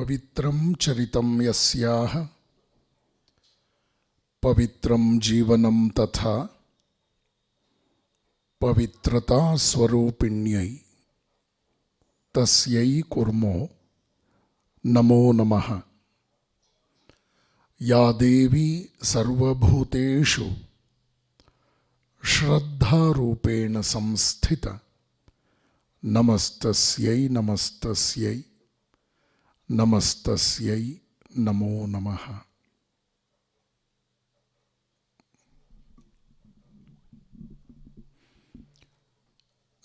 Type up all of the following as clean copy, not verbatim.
पवित्रं चरितं यस्याः पवित्रं जीवनं तथा पवित्रता स्वरूपिण्यै तस्यै कुर्मो नमो नमः। या देवी सर्वभूतेषु श्रद्धारूपेण संस्थिता नमस्तस्यै नमस्तस्यै नमस्तस्यै नमो नमः।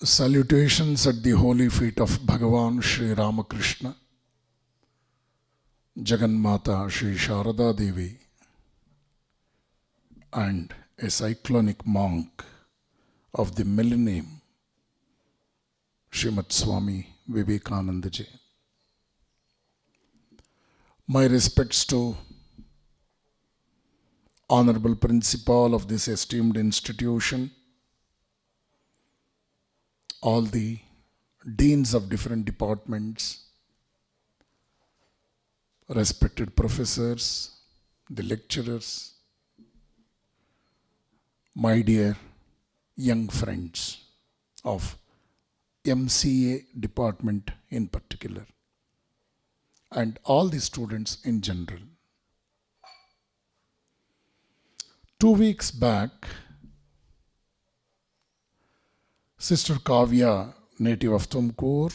Salutations at the holy feet of Bhagavan Sri Ramakrishna, Jagannmata Sri Sharada Devi, and a cyclonic monk of the millennium, Srimad Swami Vivekananda Ji. My respects to Honorable Principal of this esteemed institution, all the deans of different departments, respected professors, the lecturers, my dear young friends of MCA department in particular, and all the students in general. 2 weeks back, Sister Kavya, native of Tumkur,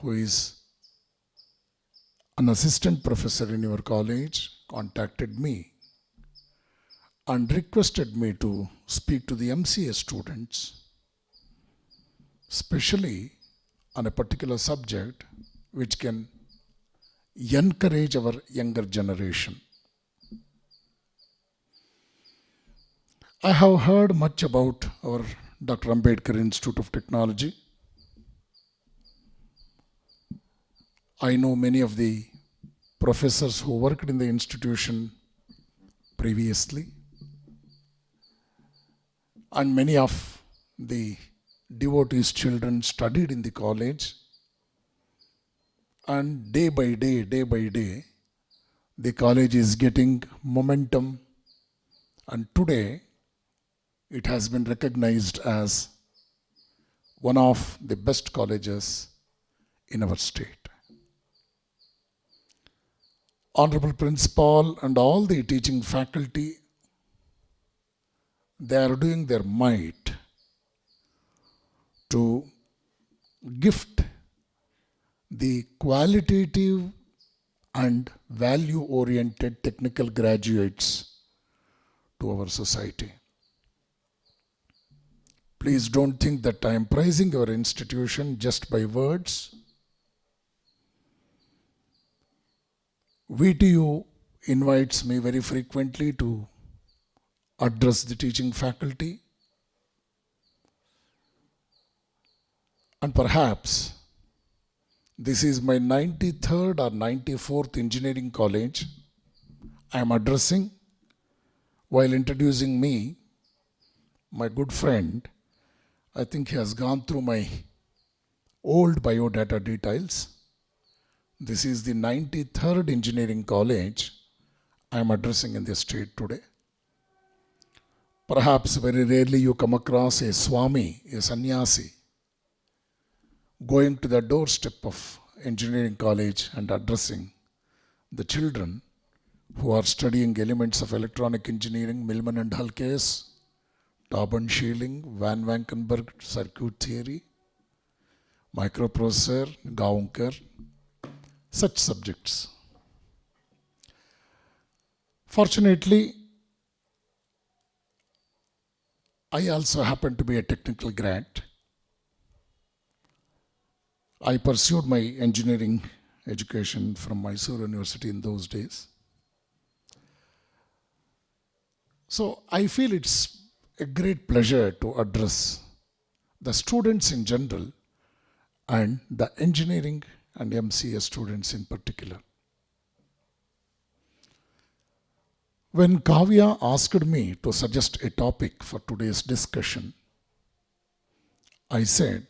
who is an assistant professor in your college, contacted me and requested me to speak to the MCA students, especially on a particular subject which can encourage our younger generation. I have heard much about our Dr. Ambedkar Institute of Technology. I know many of the professors who worked in the institution previously, and many of the devotees' children studied in the college, and day by day, the college is getting momentum, and today it has been recognized as one of the best colleges in our state. Honorable Principal and all the teaching faculty, they are doing their might to gift the qualitative and value-oriented technical graduates to our society. Please don't think that I am praising your institution just by words. VTU invites me very frequently to address the teaching faculty, and perhaps this is my 93rd or 94th engineering college I am addressing. While introducing me, my good friend, I think he has gone through my old biodata details. This is the 93rd engineering college I am addressing in the state today. Perhaps very rarely you come across a Swami, a sannyasi, going to the doorstep of engineering college and addressing the children who are studying elements of electronic engineering, Millman and Hull case, Taub Schilling, Van Valkenburg circuit theory, microprocessor, Gaonkar, such subjects. Fortunately, I also happen to be a technical grad. I pursued my engineering education from Mysore University in those days. So I feel it's a great pleasure to address the students in general and the engineering and MCA students in particular. When Kavya asked me to suggest a topic for today's discussion, I said,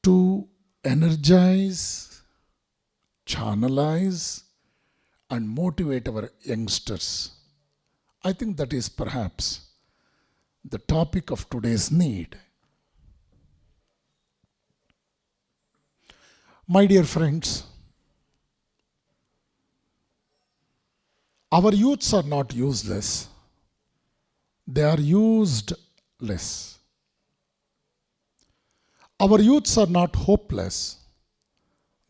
to energize channelize and motivate our youngsters. I think that is perhaps the topic of today's need. My dear friends, our youths are not useless, they are useless. Our youths are not hopeless,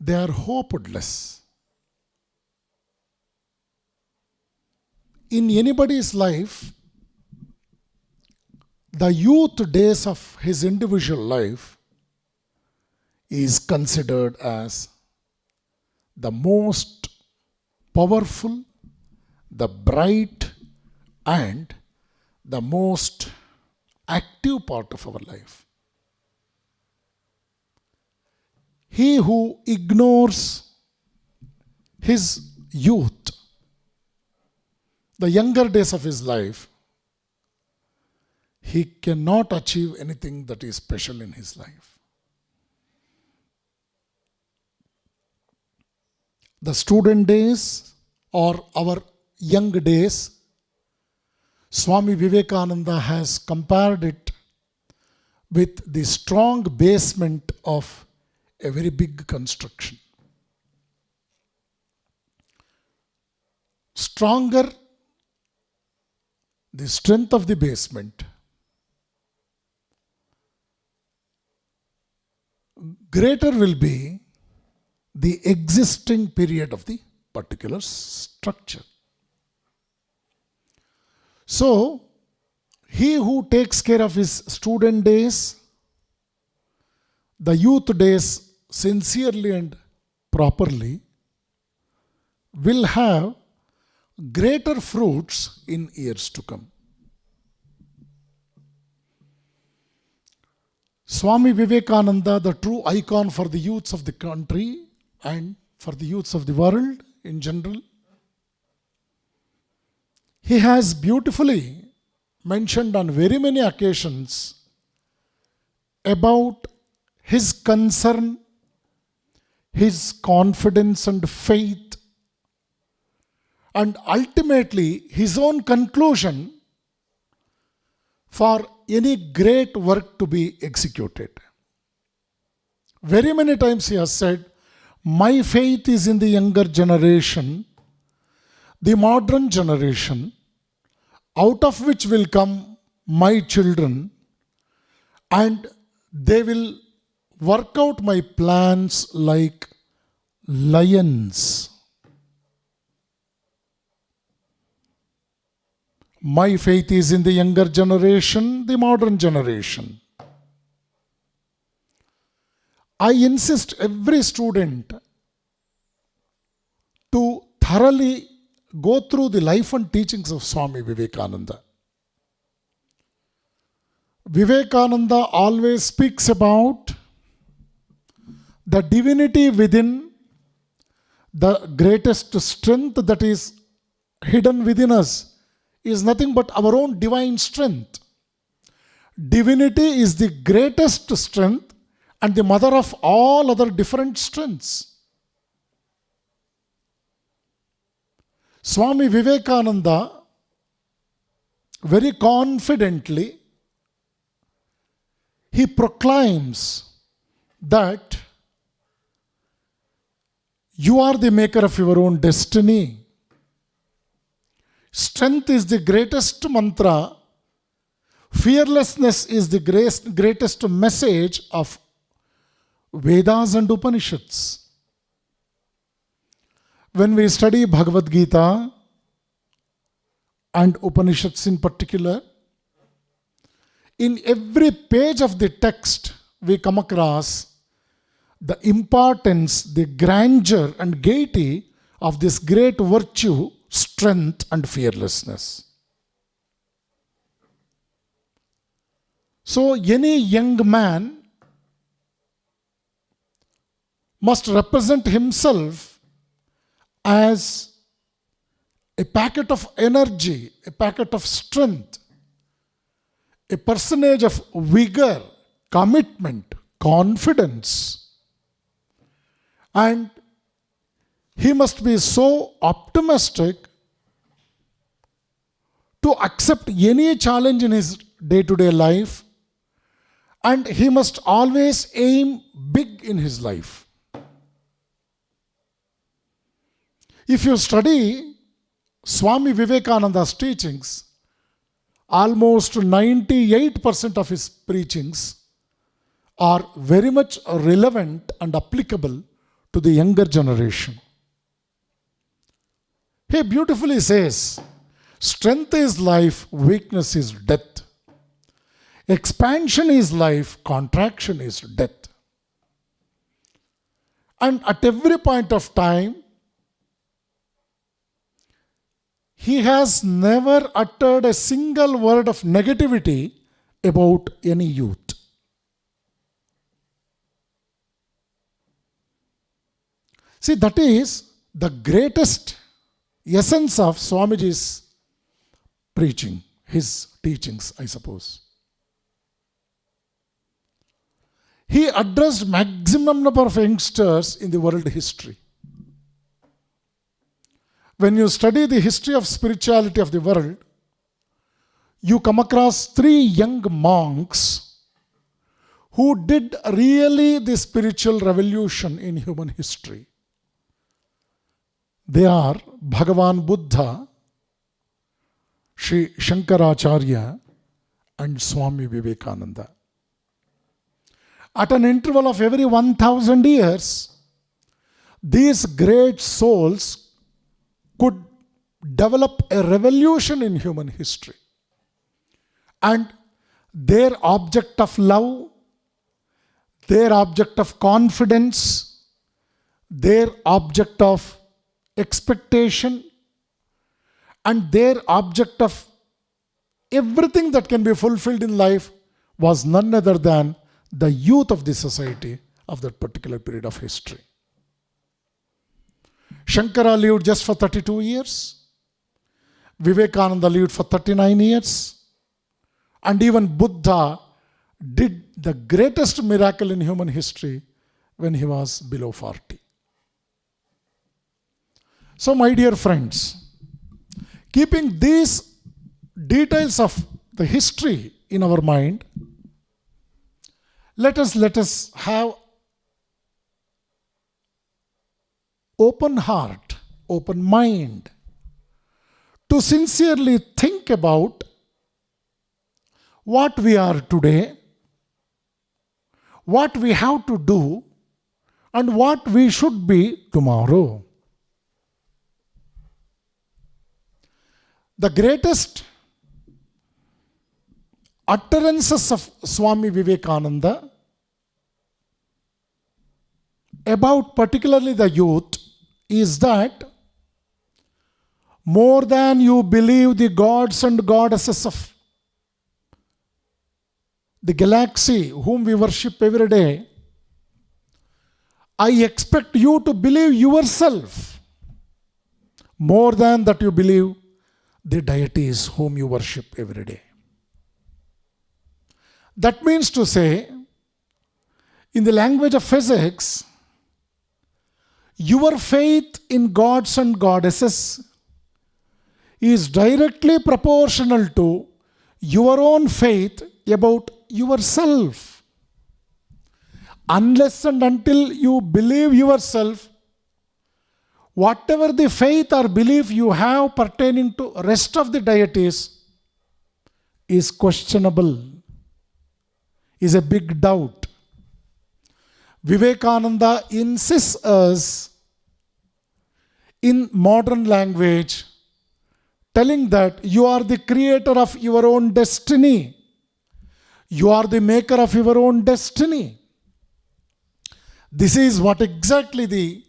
they are hopeless. In anybody's life, the youth days of his individual life is considered as the most powerful, the bright, and the most active part of our life. He who ignores his youth, the younger days of his life, he cannot achieve anything that is special in his life. The student days or our young days, Swami Vivekananda has compared it with the strong basement of a very big construction. Stronger the strength of the basement, greater will be the existing period of the particular structure. So, he who takes care of his student days, the youth days sincerely and properly, will have greater fruits in years to come. Swami Vivekananda, the true icon for the youths of the country and for the youths of the world in general, he has beautifully mentioned on very many occasions about his concern, his confidence and faith, and ultimately his own conclusion for any great work to be executed. Very many times he has said, my faith is in the younger generation, the modern generation, out of which will come my children, and they will work out my plans like lions. My faith is in the younger generation, the modern generation. I insist every student to thoroughly go through the life and teachings of Swami Vivekananda. Vivekananda always speaks about the divinity within, the greatest strength that is hidden within us is nothing but our own divine strength. Divinity is the greatest strength and the mother of all other different strengths. Swami Vivekananda very confidently he proclaims that you are the maker of your own destiny. Strength is the greatest mantra. Fearlessness is the greatest message of Vedas and Upanishads. When we study Bhagavad Gita and Upanishads in particular, in every page of the text we come across the importance, the grandeur and gaiety of this great virtue, strength and fearlessness. So any young man must represent himself as a packet of energy, a packet of strength, a personage of vigor, commitment, confidence. And he must be so optimistic to accept any challenge in his day-to-day life, and he must always aim big in his life. If you study Swami Vivekananda's teachings, almost 98% of his preachings are very much relevant and applicable to the younger generation. He beautifully says, strength is life, weakness is death. Expansion is life, contraction is death. And at every point of time, he has never uttered a single word of negativity about any youth. See, that is the greatest essence of Swamiji's preaching, his teachings, I suppose. He addressed maximum number of youngsters in the world history. When you study the history of spirituality of the world, you come across 3 young monks who did really the spiritual revolution in human history. They are Bhagavan Buddha, Sri Shankaracharya, and Swami Vivekananda. At an interval of every 1000 years, these great souls could develop a revolution in human history. And their object of love, their object of confidence, their object of expectation, and their object of everything that can be fulfilled in life was none other than the youth of the society of that particular period of history. Shankara lived just for 32 years. Vivekananda lived for 39 years. And even Buddha did the greatest miracle in human history when he was below 40. So, my dear friends, keeping these details of the history in our mind, let us have open heart, open mind to sincerely think about what we are today, what we have to do, and what we should be tomorrow. The greatest utterances of Swami Vivekananda about particularly the youth is that more than you believe the gods and goddesses of the galaxy whom we worship every day, I expect you to believe yourself more than that you believe the deities whom you worship every day. That means to say, in the language of physics, your faith in gods and goddesses is directly proportional to your own faith about yourself. Unless and until you believe yourself, whatever the faith or belief you have pertaining to rest of the deities is questionable, is a big doubt. Vivekananda insists us in modern language, telling that you are the creator of your own destiny. You are the maker of your own destiny. This is what exactly the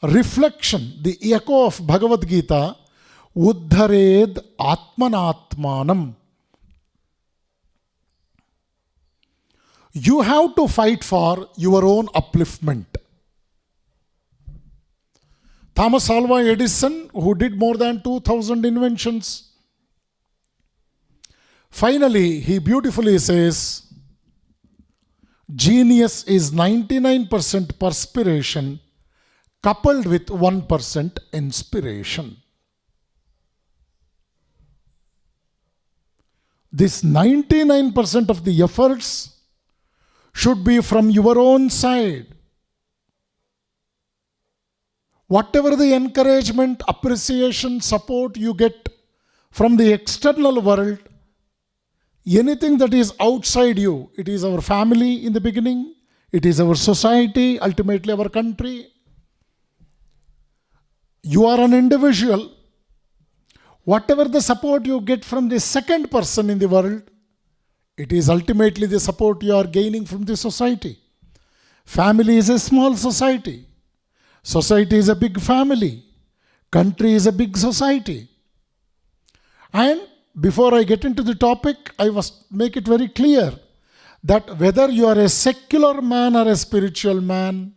reflection, the echo of Bhagavad Gita, Uddhared Atmanatmanam. You have to fight for your own upliftment. Thomas Alva Edison, who did more than 2000 inventions, finally he beautifully says, genius is 99% perspiration, coupled with 1% inspiration. This 99% of the efforts should be from your own side. Whatever the encouragement, appreciation, support you get from the external world, anything that is outside you, it is our family in the beginning, it is our society, ultimately our country. You are an individual. Whatever the support you get from the second person in the world, it is ultimately the support you are gaining from the society. Family is a small society. Society is a big family. Country is a big society. And before I get into the topic, I must make it very clear that whether you are a secular man or a spiritual man,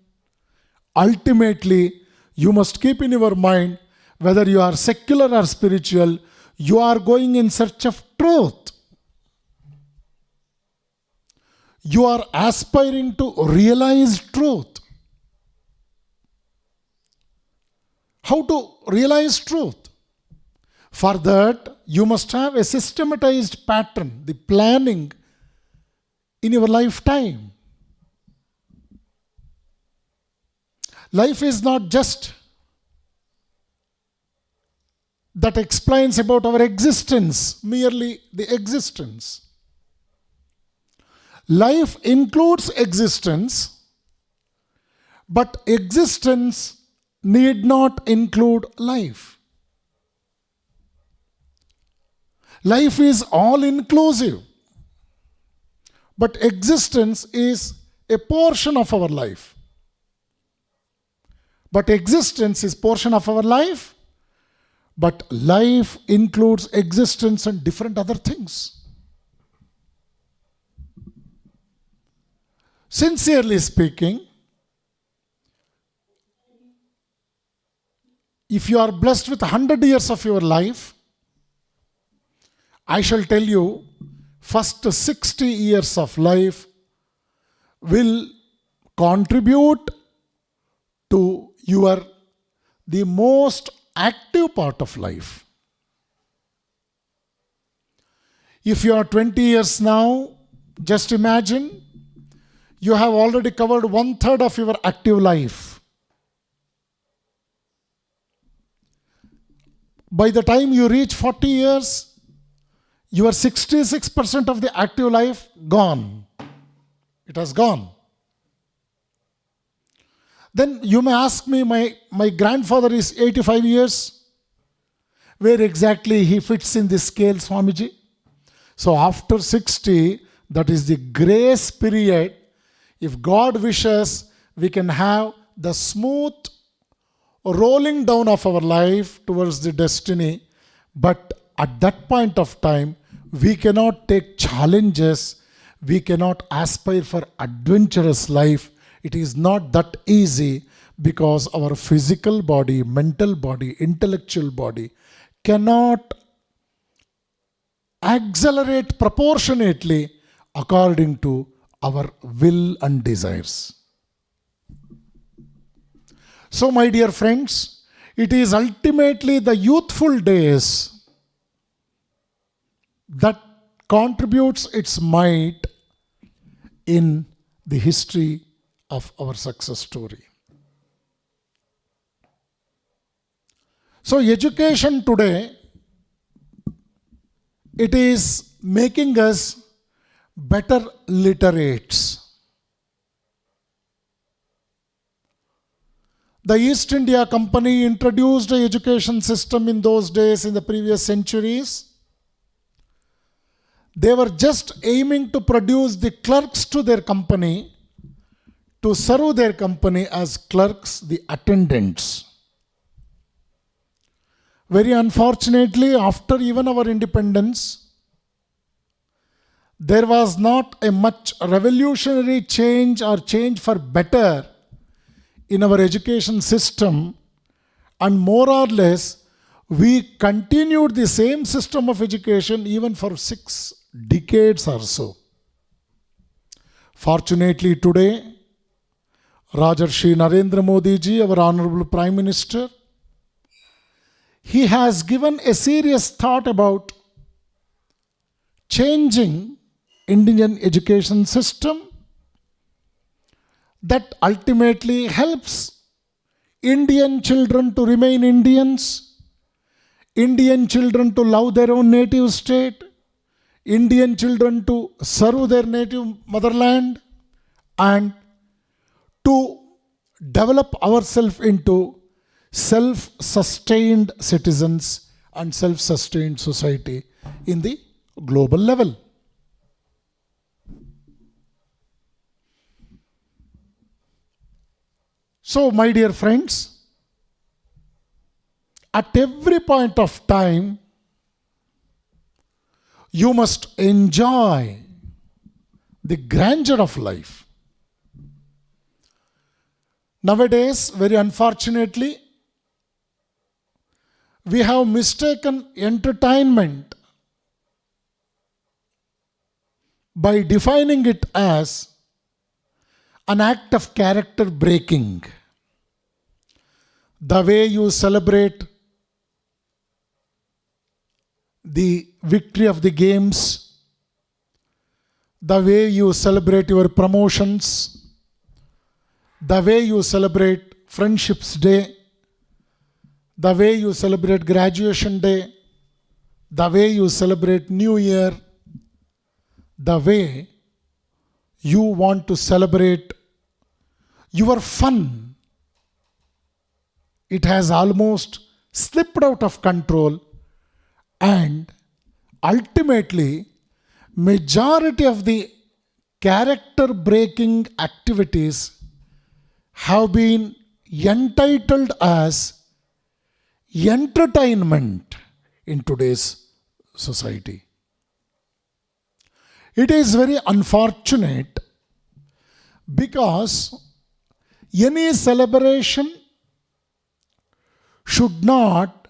ultimately you must keep in your mind, whether you are secular or spiritual, you are going in search of truth. You are aspiring to realize truth. How to realize truth? For that, you must have a systematized pattern, the planning in your lifetime. Life is not just that explains about our existence, merely the existence. Life includes existence, but existence need not include life. Life is all inclusive, but existence is a portion of our life. But existence is portion of our life, but life includes existence and different other things. Sincerely speaking, if you are blessed with 100 years of your life, I shall tell you, first 60 years of life will contribute to the most active part of life. If you are 20 years now, just imagine you have already covered 1/3 of your active life. By the time you reach 40 years, your 66% of the active life gone. It has gone. Then you may ask me, my grandfather is 85 years. Where exactly he fits in this scale, Swamiji? So after 60, that is the grace period. If God wishes, we can have the smooth rolling down of our life towards the destiny. But at that point of time, we cannot take challenges. We cannot aspire for adventurous life. It is not that easy because our physical body, mental body, intellectual body cannot accelerate proportionately according to our will and desires. So, my dear friends, it is ultimately the youthful days that contributes its might in the history of our success story. So education today, it is making us better literates. The East India Company introduced an education system in those days, in the previous centuries. They were just aiming to produce the clerks to their company, to serve their company as clerks, the attendants. Very unfortunately, after even our independence, there was not a much revolutionary change or change for better in our education system, and more or less we continued the same system of education even for 6 decades or so. Fortunately today, Rajarshi Narendra Modi ji, our Honorable Prime Minister, he has given a serious thought about changing Indian education system that ultimately helps Indian children to remain Indians, Indian children to love their own native state, Indian children to serve their native motherland, and to develop ourselves into self-sustained citizens and self-sustained society in the global level. So, my dear friends, at every point of time, you must enjoy the grandeur of life. Nowadays, very unfortunately, we have mistaken entertainment by defining it as an act of character breaking. The way you celebrate the victory of the games, the way you celebrate your promotions, the way you celebrate Friendships Day, the way you celebrate Graduation Day, the way you celebrate New Year, the way you want to celebrate your fun, it has almost slipped out of control, and ultimately majority of the character breaking activities have been entitled as entertainment in today's society. It is very unfortunate because any celebration should not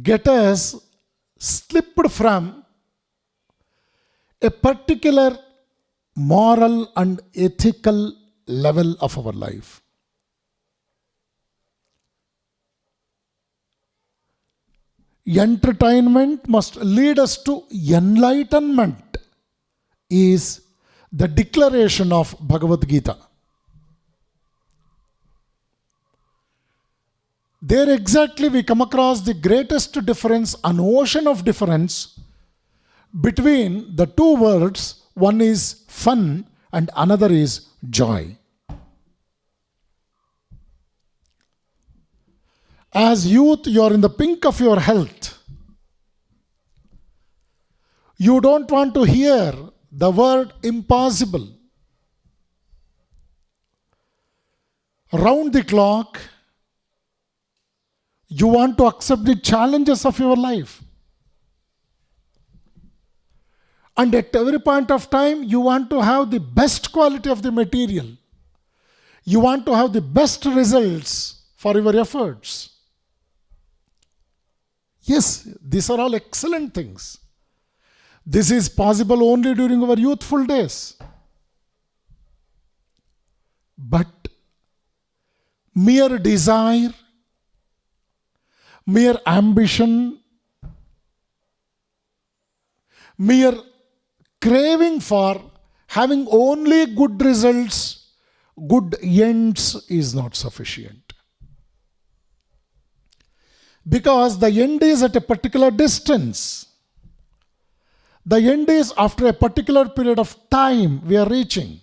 get us slipped from a particular moral and ethical level of our life. Entertainment must lead us to enlightenment, is the declaration of Bhagavad Gita. There exactly we come across the greatest difference, an ocean of difference between the two words. One is fun and another is joy. As youth, you are in the pink of your health. You don't want to hear the word impossible. Round the clock, you want to accept the challenges of your life. And at every point of time, you want to have the best quality of the material. You want to have the best results for your efforts. Yes, these are all excellent things. This is possible only during our youthful days. But mere desire, mere ambition, mere craving for having only good results, good ends is not sufficient. Because the end is at a particular distance. The end is after a particular period of time we are reaching.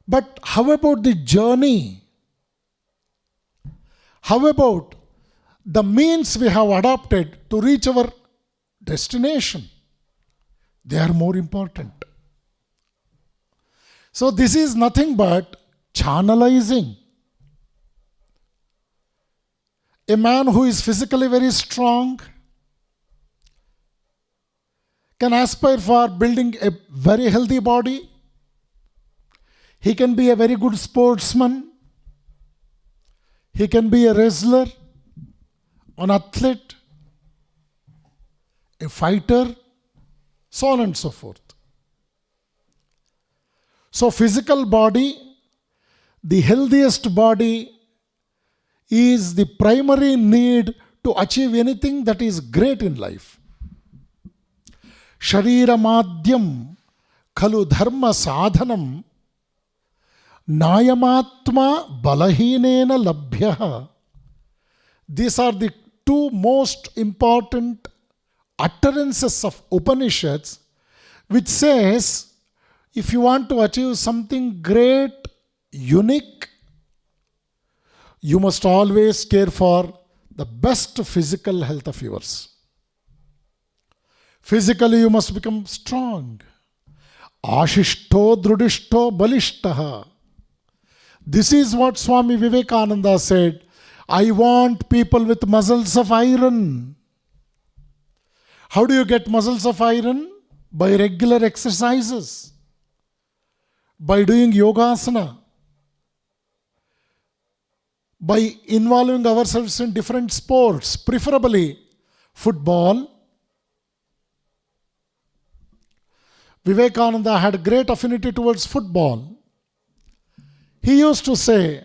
But how about the journey? How about the means we have adopted to reach our destination? They are more important. So this is nothing but channelizing. A man who is physically very strong can aspire for building a very healthy body. He can be a very good sportsman. He can be a wrestler, an athlete, a fighter, so on and so forth. So physical body the healthiest body is the primary need to achieve anything that is great in life. Sharira madhyam khalu dharma sadhanam nayamatma balahinena labhyaha. These are the two most important utterances of Upanishads, which says if you want to achieve something great, unique, you must always care for the best physical health of yours. Physically, you must become strong. Ashishto drudishto balishtaha. This is what Swami Vivekananda said. I want people with muscles of iron. How do you get muscles of iron? By regular exercises. By doing yogasana. By involving ourselves in different sports, preferably football. Vivekananda had great affinity towards football. He used to say,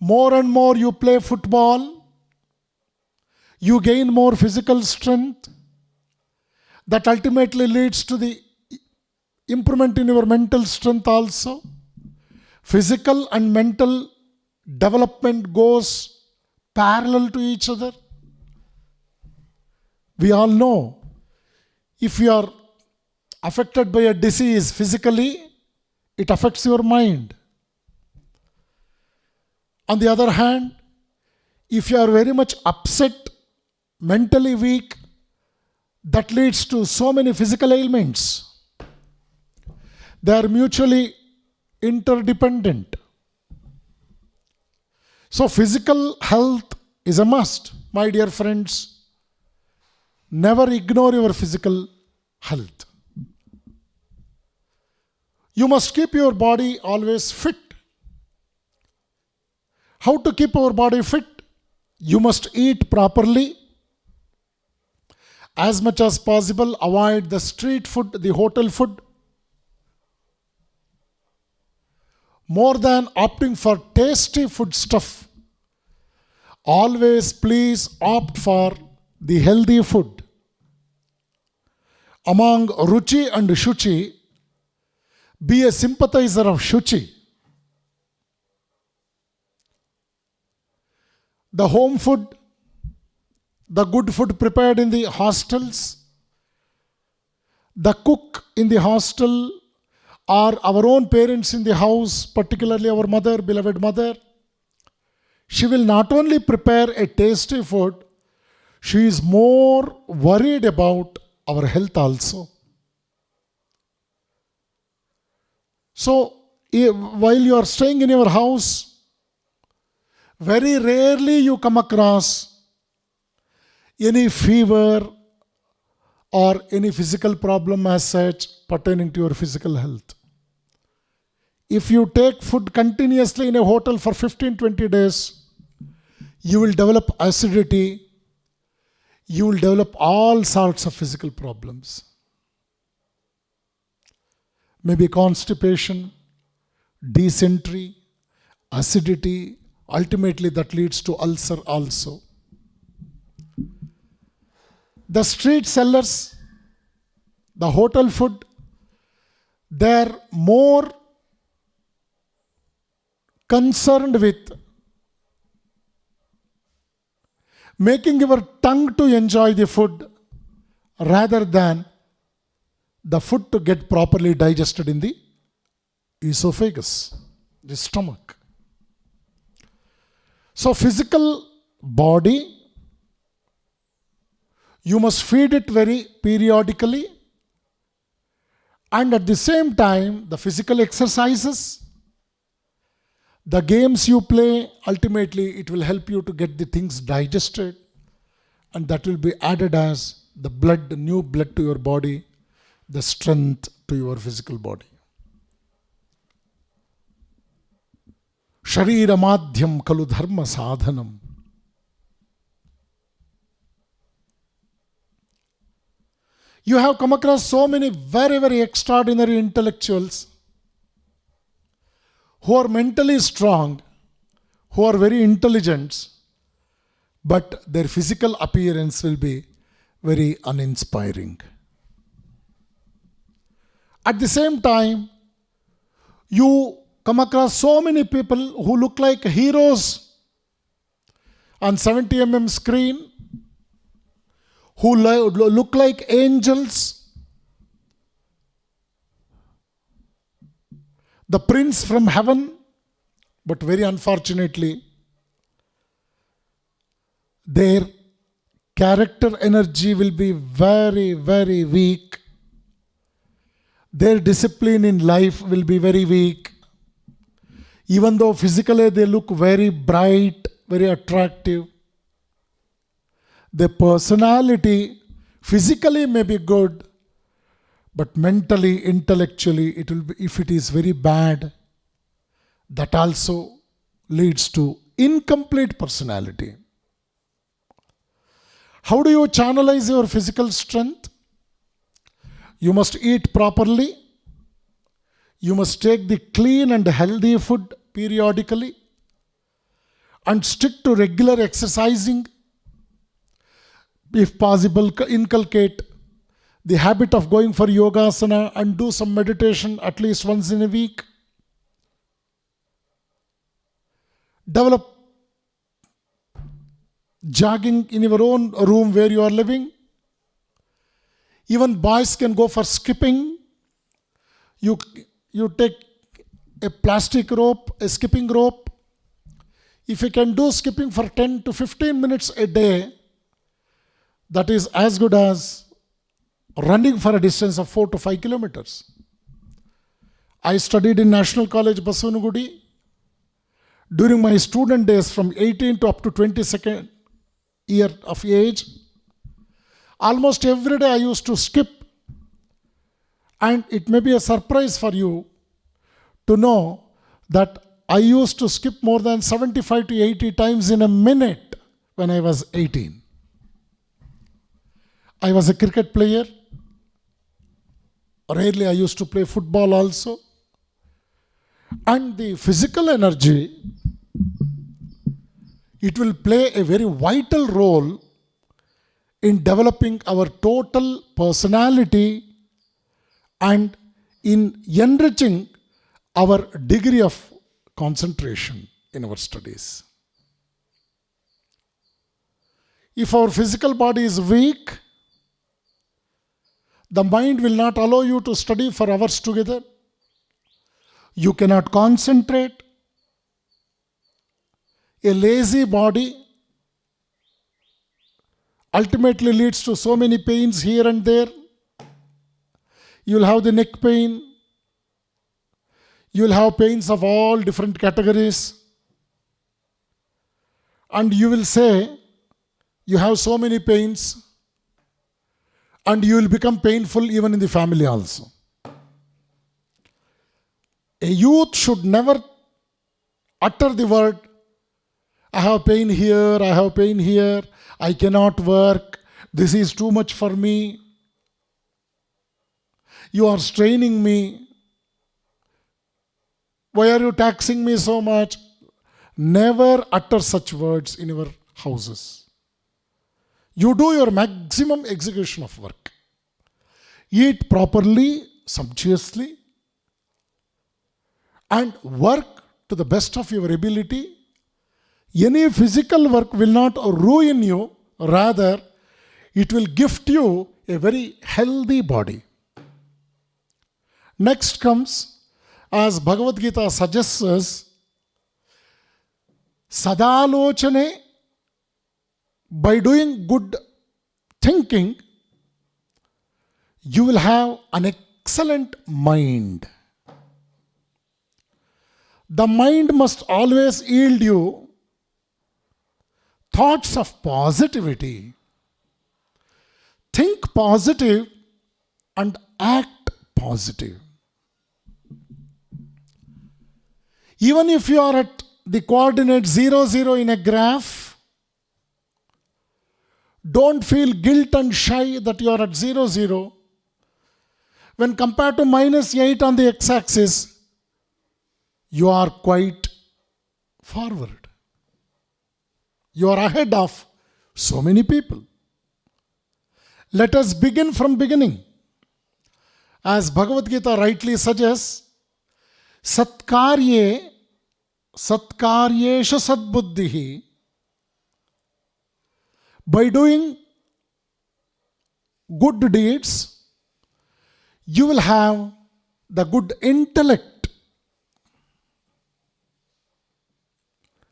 more and more you play football, you gain more physical strength. That ultimately leads to the improvement in your mental strength also. Physical and mental development goes parallel to each other. We all know, if you are affected by a disease physically, it affects your mind. On the other hand, if you are very much upset, mentally weak, that leads to so many physical ailments. They are mutually interdependent. So physical health is a must, my dear friends. Never ignore your physical health. You must keep your body always fit. How to keep our body fit? You must eat properly. As much as possible, avoid the street food, the hotel food. More than opting for tasty food stuff, always please opt for the healthy food. Among Ruchi and Shuchi, be a sympathizer of Shuchi. The home food, the good food prepared in the hostels, the cook in the hostel, or our own parents in the house, particularly our mother, beloved mother, she will not only prepare a tasty food, she is more worried about our health also. So, while you are staying in your house, very rarely you come across any fever or any physical problem as such pertaining to your physical health. If you take food continuously in a hotel for 15-20 days, you will develop acidity, you will develop all sorts of physical problems. Maybe constipation, dysentery, acidity, ultimately that leads to ulcer also. The street sellers, the hotel food, they're more concerned with making your tongue to enjoy the food rather than the food to get properly digested in the esophagus, the stomach. So physical body, you must feed it very periodically, and at the same time, the physical exercises, the games you play, ultimately it will help you to get the things digested, and that will be added as the blood, the new blood to your body, the strength to your physical body. Sharira madhyam kalu dharma sadhanam. You have come across so many very, very extraordinary intellectuals who are mentally strong, who are very intelligent, but their physical appearance will be very uninspiring. At the same time, you come across so many people who look like heroes on 70 screen, who look like angels. The prince from heaven, but very unfortunately, their character energy will be very, very weak. Their discipline in life will be very weak. Even though physically they look very bright, very attractive, their personality physically may be good, but mentally, intellectually, it will be, if it is very bad, that also leads to incomplete personality. How do you channelize your physical strength? You must eat properly. You must take the clean and healthy food periodically and stick to regular exercising. If possible, inculcate the habit of going for yogasana and do some meditation at least once in a week. Develop jogging in your own room where you are living. Even boys can go for skipping. You take a plastic rope, a skipping rope. If you can do skipping for 10 to 15 minutes a day, that is as good as running for a distance of 4 to 5 kilometers. I studied in National College, Basavanagudi. During my student days from 18 to up to 22nd year of age, almost every day I used to skip. And it may be a surprise for you to know that I used to skip more than 75 to 80 times in a minute when I was 18. I was a cricket player. Rarely I used to play football also. And the physical energy, it will play a very vital role in developing our total personality and in enriching our degree of concentration in our studies. If our physical body is weak, the mind will not allow you to study for hours together. You cannot concentrate. A lazy body ultimately leads to so many pains here and there. You will have the neck pain. You will have pains of all different categories. And you will say, you have so many pains, and you will become painful even in the family also. A youth should never utter the word, I have pain here, I have pain here, I cannot work, this is too much for me, you are straining me, why are you taxing me so much? Never utter such words in your houses. You do your maximum execution of work. Eat properly, sumptuously, and work to the best of your ability. Any physical work will not ruin you, rather, it will gift you a very healthy body. Next comes, as Bhagavad Gita suggests us, Sadalochane. By doing good thinking, you will have an excellent mind. The mind must always yield you thoughts of positivity. Think positive and act positive. Even if you are at the coordinate 0, 0 in a graph, don't feel guilt and shy that you are at 0, 0. When compared to -8 on the x-axis, you are quite forward. You are ahead of so many people. Let us begin from beginning. As Bhagavad Gita rightly suggests, Satkaryesha sadbuddhihi. By doing good deeds, you will have the good intellect.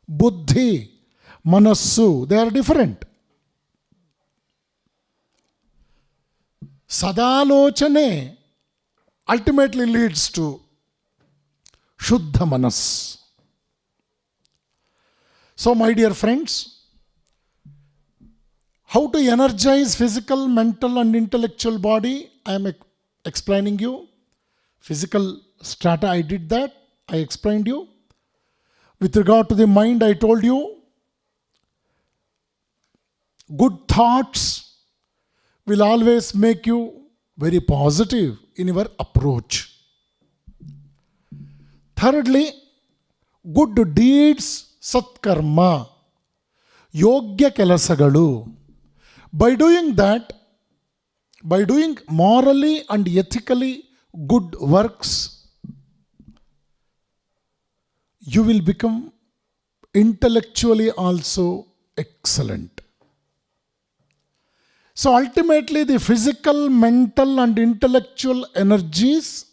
Buddhi, manassu, they are different. Sadalochane ultimately leads to Shuddha Manas. So, my dear friends, how to energize physical, mental and intellectual body, I am explaining you. Physical strata, I did that. I explained you. With regard to the mind, I told you, good thoughts will always make you very positive in your approach. Thirdly, good deeds, satkarma, yogya kelasagalu. By doing that, by doing morally and ethically good works, you will become intellectually also excellent. So ultimately, the physical, mental and intellectual energies,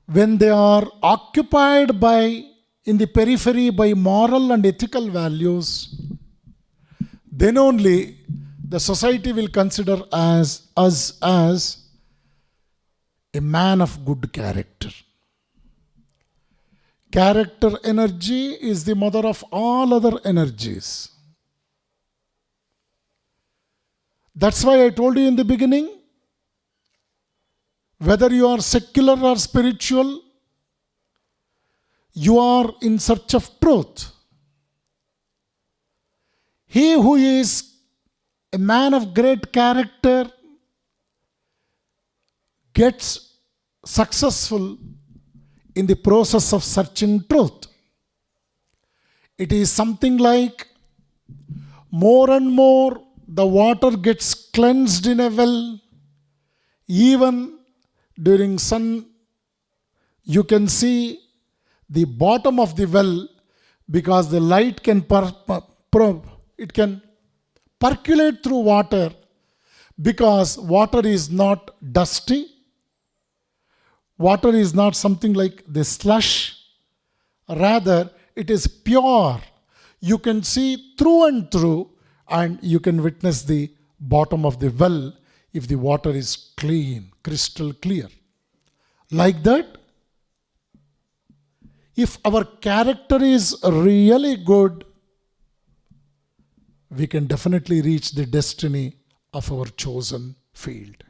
when they are occupied by, in the periphery by moral and ethical values, then only the society will consider us as a man of good character. Character energy is the mother of all other energies. That's why I told you in the beginning, whether you are secular or spiritual, you are in search of truth. He who is a man of great character gets successful in the process of searching truth. It is something like more and more the water gets cleansed in a well. Even during sun, you can see the bottom of the well because the light can percolate through water, because water is not dusty. Water is not something like the slush. Rather, it is pure. You can see through and through, and you can witness the bottom of the well if the water is clean, crystal clear. Like that, if our character is really good, we can definitely reach the destiny of our chosen field.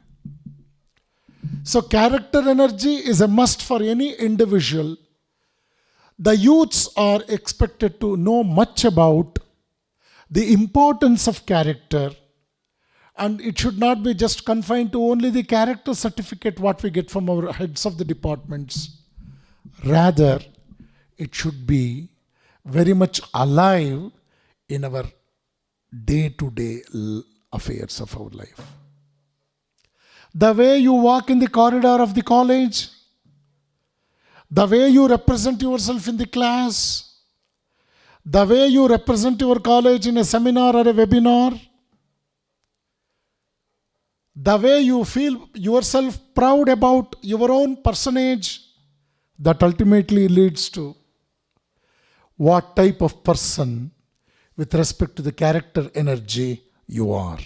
So character energy is a must for any individual. The youths are expected to know much about the importance of character, and it should not be just confined to only the character certificate what we get from our heads of the departments. Rather, it should be very much alive in our day-to-day affairs of our life. The way you walk in the corridor of the college, the way you represent yourself in the class, the way you represent your college in a seminar or a webinar, the way you feel yourself proud about your own personage, that ultimately leads to what type of person with respect to the character energy you are.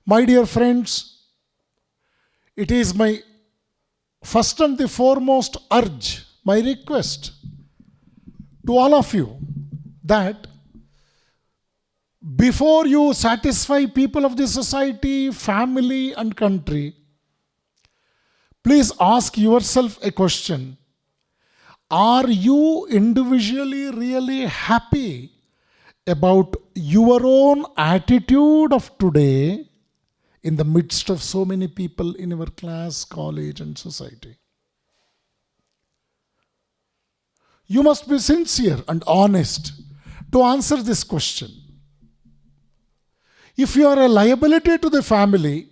My dear friends, it is my first and the foremost urge, my request to all of you, that before you satisfy people of the society, family and country, please ask yourself a question. Are you individually really happy about your own attitude of today in the midst of so many people in our class, college, and society. You must be sincere and honest to answer this question. If you are a liability to the family,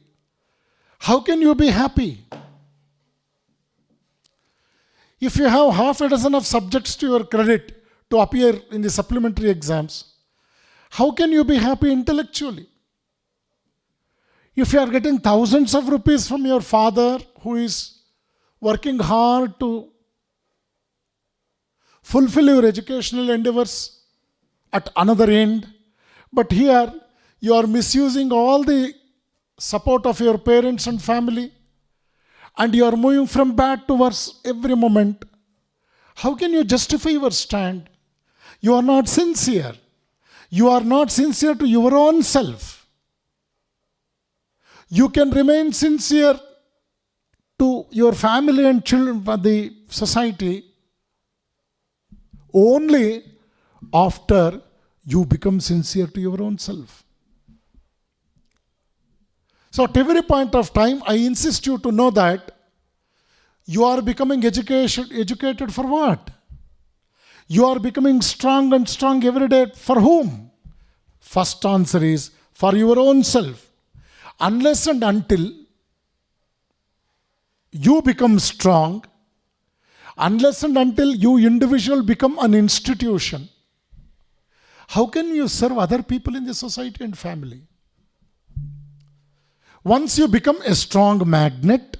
how can you be happy? If you have half a dozen of subjects to your credit to appear in the supplementary exams, how can you be happy intellectually? If you are getting thousands of rupees from your father who is working hard to fulfill your educational endeavors at another end, but here you are misusing all the support of your parents and family, and you are moving from bad to worse every moment, how can you justify your stand? You are not sincere. You are not sincere to your own self. You can remain sincere to your family and children, the society, only after you become sincere to your own self. So at every point of time, I insist you to know that you are becoming educated for what? You are becoming strong and strong every day for whom? First answer is for your own self. Unless and until you become strong, unless and until you individual become an institution, how can you serve other people in the society and family? Once you become a strong magnet,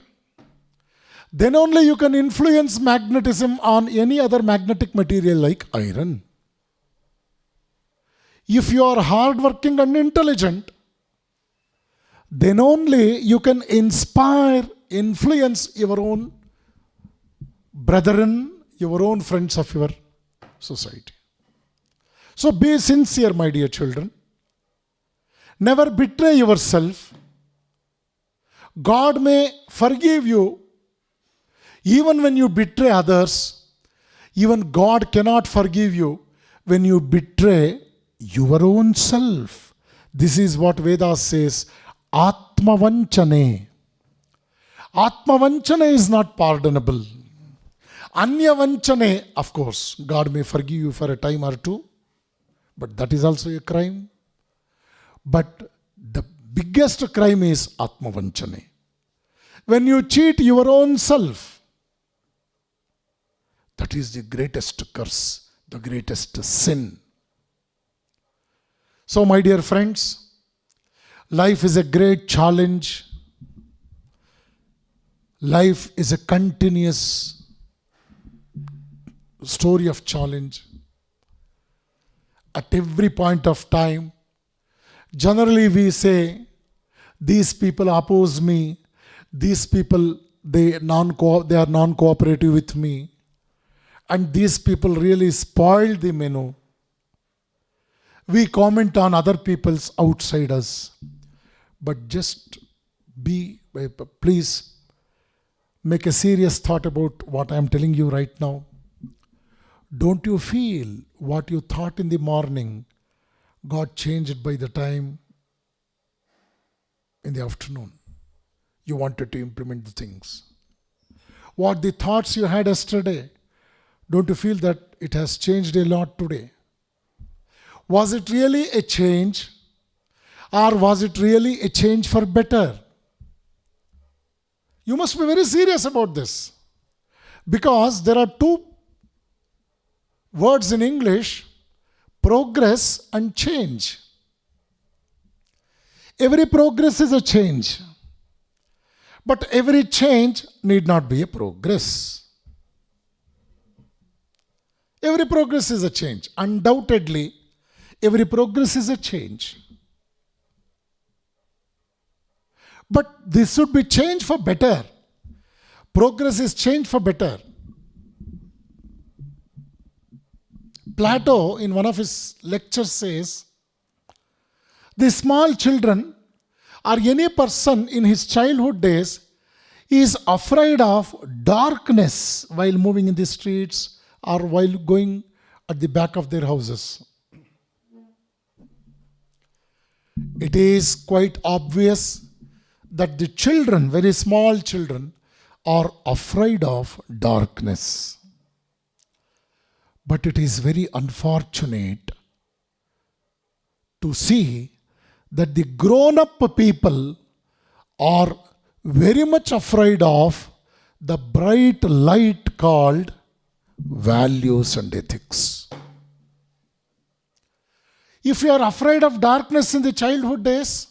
then only you can influence magnetism on any other magnetic material like iron. If you are hardworking and intelligent, then only you can inspire, influence your own brethren, your own friends of your society. So be sincere, my dear children. Never betray yourself. God may forgive you even when you betray others. Even God cannot forgive you when you betray your own self. This is what Vedas says, Atmavanchane. Atmavanchane is not pardonable. Anyavanchane, of course, God may forgive you for a time or two, but that is also a crime. But the biggest crime is Atmavanchane. When you cheat your own self, that is the greatest curse, the greatest sin. So, my dear friends, life is a great challenge. Life is a continuous story of challenge. At every point of time, generally we say, these people oppose me, these people, they are non-cooperative with me, and these people really spoil the menu. We comment on other people's outside us. But just please make a serious thought about what I am telling you right now. Don't you feel what you thought in the morning got changed by the time in the afternoon? You wanted to implement the things. What the thoughts you had yesterday, don't you feel that it has changed a lot today? Was it really a change, or was it really a change for better? You must be very serious about this, because there are two words in English, progress and change. Every progress is a change, but every change need not be a progress. Every progress is a change. Undoubtedly, every progress is a change. But this should be change for better. Progress is change for better. Plato, in one of his lectures, says, the small children or any person in his childhood days is afraid of darkness while moving in the streets or while going at the back of their houses. It is quite obvious that the children, very small children, are afraid of darkness. But it is very unfortunate to see that the grown-up people are very much afraid of the bright light called values and ethics. If you are afraid of darkness in the childhood days,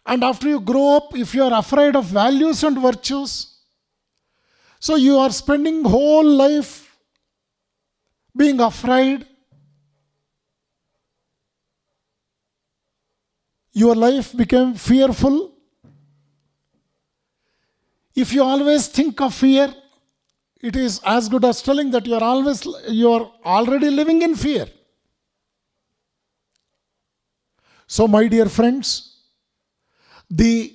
and after you grow up, if you are afraid of values and virtues, so you are spending whole life being afraid. Your life became fearful. If you always think of fear, it is as good as telling that you are already living in fear. So, my dear friends, the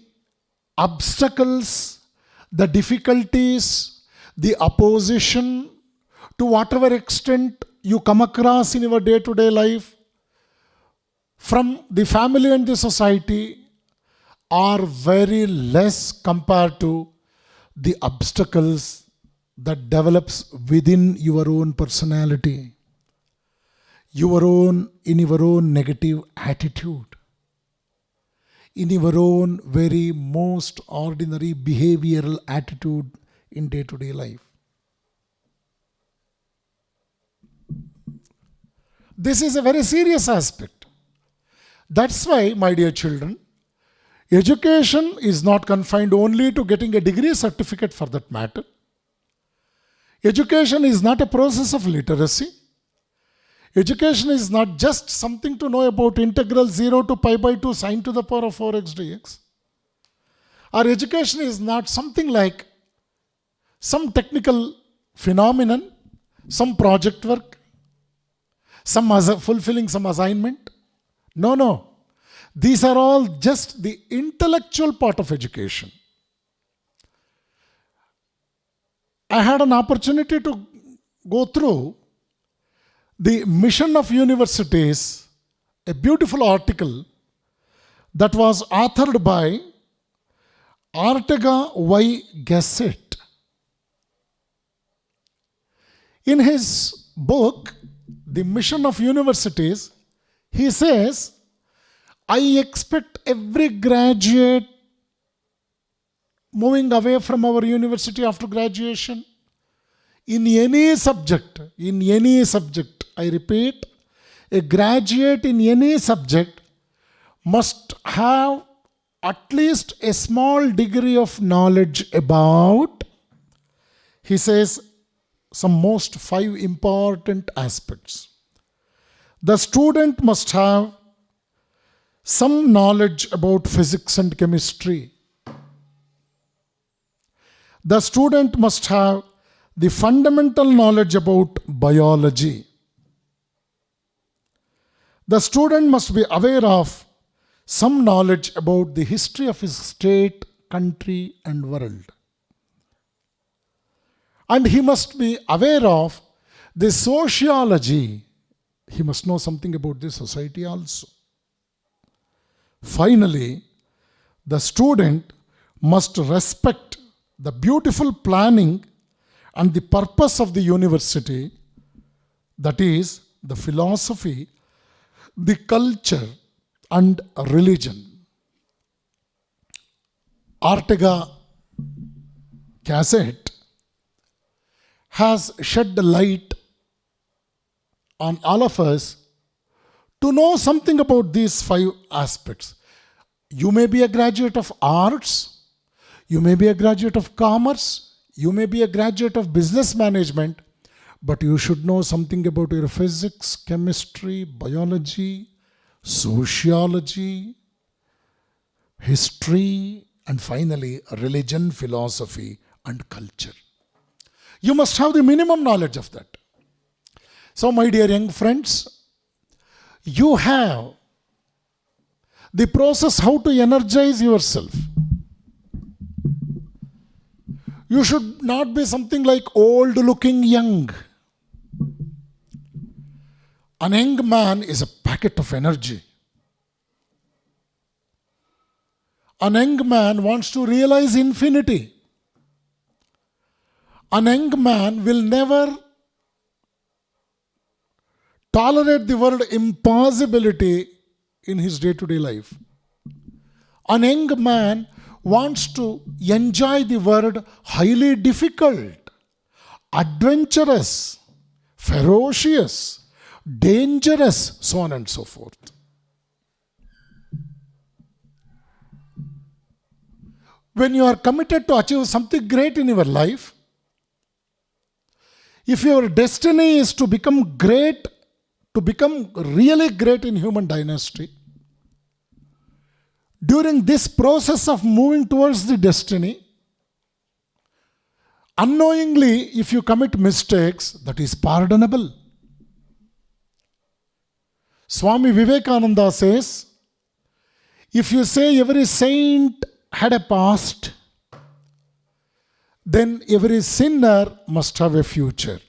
obstacles, the difficulties, the opposition, to whatever extent you come across in your day-to-day life, from the family and the society, are very less compared to the obstacles that develops within your own personality, in your own negative attitude, in your own very most ordinary behavioral attitude in day-to-day life. This is a very serious aspect. That's why, my dear children, education is not confined only to getting a degree certificate for that matter. Education is not a process of literacy. Education is not just something to know about integral 0 to pi by 2 sine to the power of 4x dx. Our education is not something like some technical phenomenon, some project work, fulfilling some assignment. No. These are all just the intellectual part of education. I had an opportunity to go through the mission of universities, a beautiful article that was authored by Ortega Y. Gasset. In his book, The Mission of Universities, he says, I expect every graduate moving away from our university after graduation, in any subject, I repeat, a graduate in any subject must have at least a small degree of knowledge about, he says, some most 5 important aspects. The student must have some knowledge about physics and chemistry. The student must have the fundamental knowledge about biology. The student must be aware of some knowledge about the history of his state, country, and world. And he must be aware of the sociology. He must know something about the society also. Finally, the student must respect the beautiful planning and the purpose of the university, that is, the philosophy, the culture, and religion. Ortega Gasset has shed the light on all of us to know something about these 5 aspects. You may be a graduate of arts, you may be a graduate of commerce, you may be a graduate of business management, but you should know something about your physics, chemistry, biology, sociology, history, and finally, religion, philosophy, and culture. You must have the minimum knowledge of that. So, my dear young friends, you have the process how to energize yourself. You should not be something like old looking young. An young man is a packet of energy. An young man wants to realize infinity. An young man will never tolerate the word impossibility in his day-to-day life. An young man wants to enjoy the word highly difficult, adventurous, ferocious, dangerous, so on and so forth. When you are committed to achieve something great in your life, if your destiny is to become great, to become really great in human dynasty, during this process of moving towards the destiny, unknowingly, if you commit mistakes, that is pardonable. Swami Vivekananda says, if you say every saint had a past, then every sinner must have a future.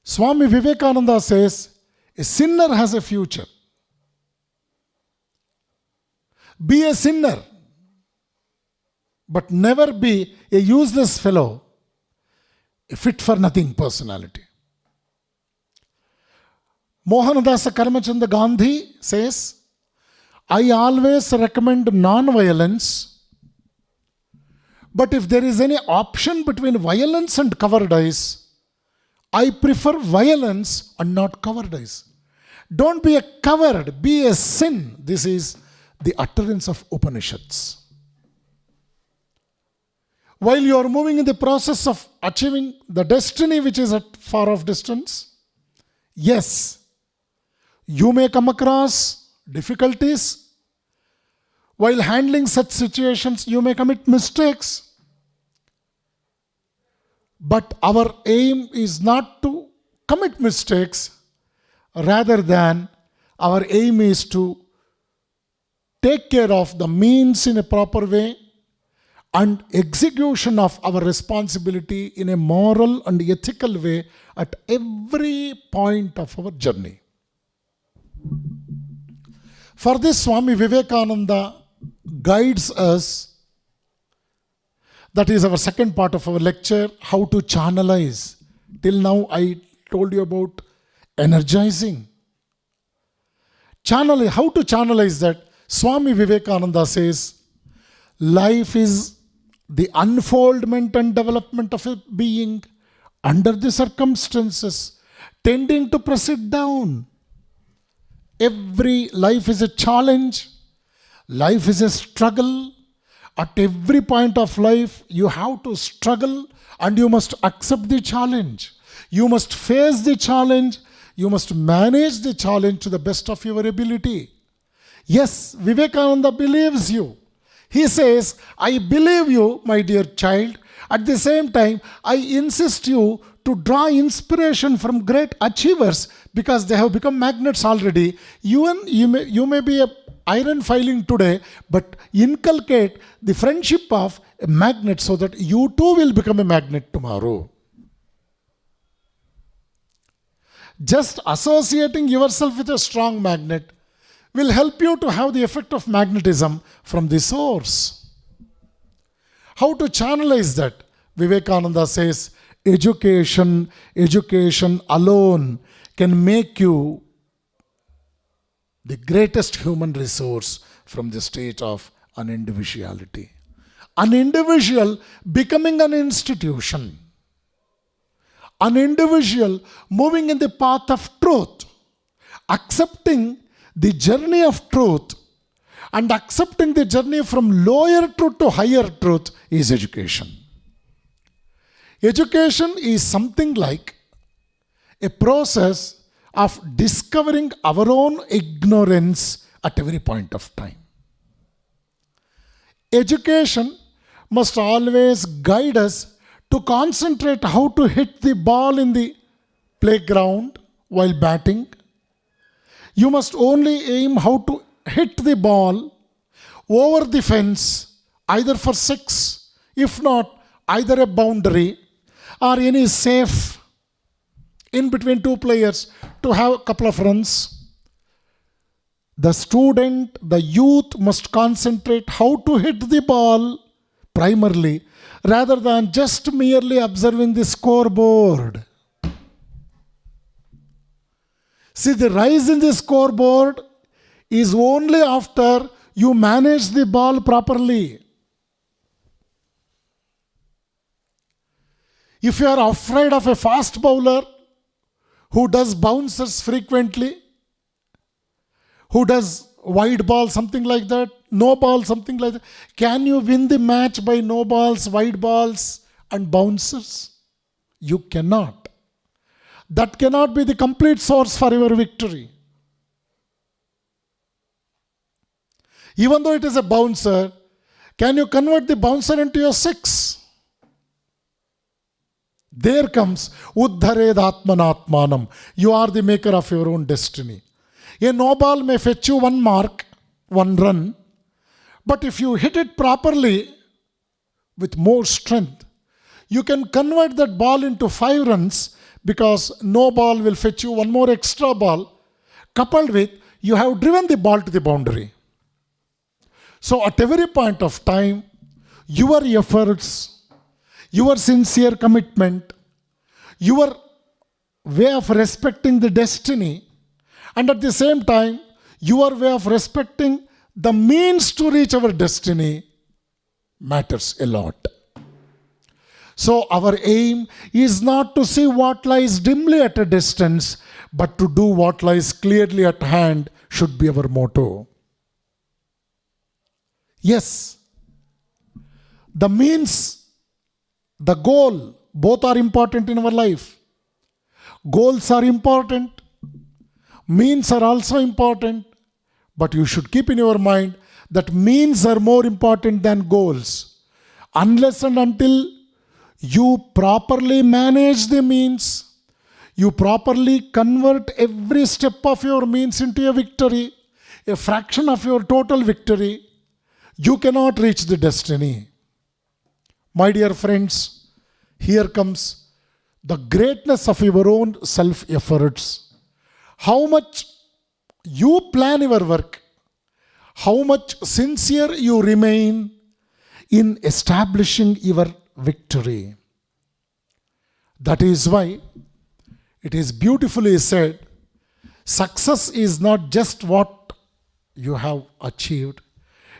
Swami Vivekananda says, a sinner has a future. Be a sinner, but never be a useless fellow, a fit-for-nothing personality. Mohanadasa Karamachanda Gandhi says, I always recommend non-violence, but if there is any option between violence and cowardice, I prefer violence and not cowardice. Don't be a coward, be a sin. This is the utterance of Upanishads. While you are moving in the process of achieving the destiny which is at far off distance, yes, you may come across difficulties. While handling such situations, you may commit mistakes. But our aim is not to commit mistakes, rather than our aim is to take care of the means in a proper way and execution of our responsibility in a moral and ethical way at every point of our journey. For this, Swami Vivekananda guides us. That is our second part of our lecture, how to channelize. Till now I told you about energizing. How to channelize that? Swami Vivekananda says, life is the unfoldment and development of a being under the circumstances, tending to press it down. Every life is a challenge. Life is a struggle. At every point of life, you have to struggle and you must accept the challenge. You must face the challenge. You must manage the challenge to the best of your ability. Yes, Vivekananda believes you. He says, I believe you, my dear child. At the same time, I insist you to draw inspiration from great achievers because they have become magnets already. You may be a iron filing today, but inculcate the friendship of a magnet so that you too will become a magnet tomorrow. Just associating yourself with a strong magnet will help you to have the effect of magnetism from the source. How to channelize that? Vivekananda says, education alone can make you the greatest human resource from the state of unindividuality. An individual becoming an institution. An individual moving in the path of truth, accepting the journey of truth and accepting the journey from lower truth to higher truth is education. Education is something like a process of discovering our own ignorance at every point of time. Education must always guide us to concentrate how to hit the ball in the playground while batting. You must only aim how to hit the ball over the fence, either for six, if not either a boundary or any safe in between two players to have a couple of runs. the student, the youth must concentrate how to hit the ball primarily rather than just merely observing the scoreboard. See, the rise in the scoreboard is only after you manage the ball properly. If you are afraid of a fast bowler who does bouncers frequently, who does wide ball, something like that, no ball, something like that, can you win the match by no balls, wide balls, and bouncers? You cannot. That cannot be the complete source for your victory. Even though it is a bouncer, can you convert the bouncer into your six? There comes Uddhared Atmanatmanam. You are the maker of your own destiny. A no ball may fetch you 1 mark, 1 run, but if you hit it properly with more strength, you can convert that ball into 5 runs because no ball will fetch you 1 more extra ball, coupled with you have driven the ball to the boundary. So at every point of time, your efforts, your sincere commitment, your way of respecting the destiny, and at the same time, your way of respecting the means to reach our destiny matters a lot. So our aim is not to see what lies dimly at a distance, but to do what lies clearly at hand should be our motto. Yes, the means, the goal, both are important in our life. Goals are important. Means are also important, but you should keep in your mind that means are more important than goals. Unless and until you properly manage the means, you properly convert every step of your means into a victory, a fraction of your total victory, you cannot reach the destiny. My dear friends, here comes the greatness of your own self-efforts. How much you plan your work, how much sincere you remain in establishing your victory. That is why it is beautifully said, success is not just what you have achieved.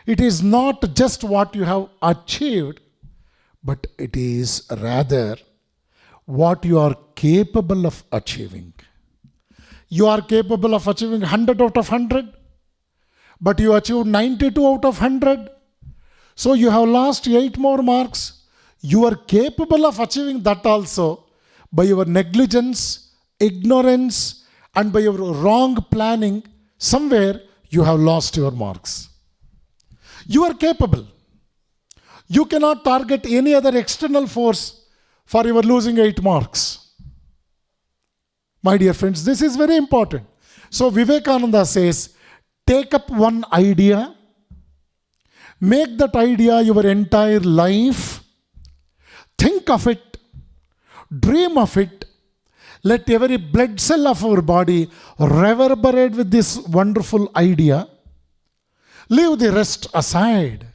It is not just what you have achieved, but it is rather what you are capable of achieving. You are capable of achieving 100 out of 100, but you achieved 92 out of 100. So you have lost 8 more marks. You are capable of achieving that also by your negligence, ignorance, and by your wrong planning. Somewhere you have lost your marks. You are capable. You cannot target any other external force for your losing 8 marks. My dear friends, this is very important. So Vivekananda says, take up one idea, make that idea your entire life, think of it, dream of it, let every blood cell of our body reverberate with this wonderful idea, leave the rest aside.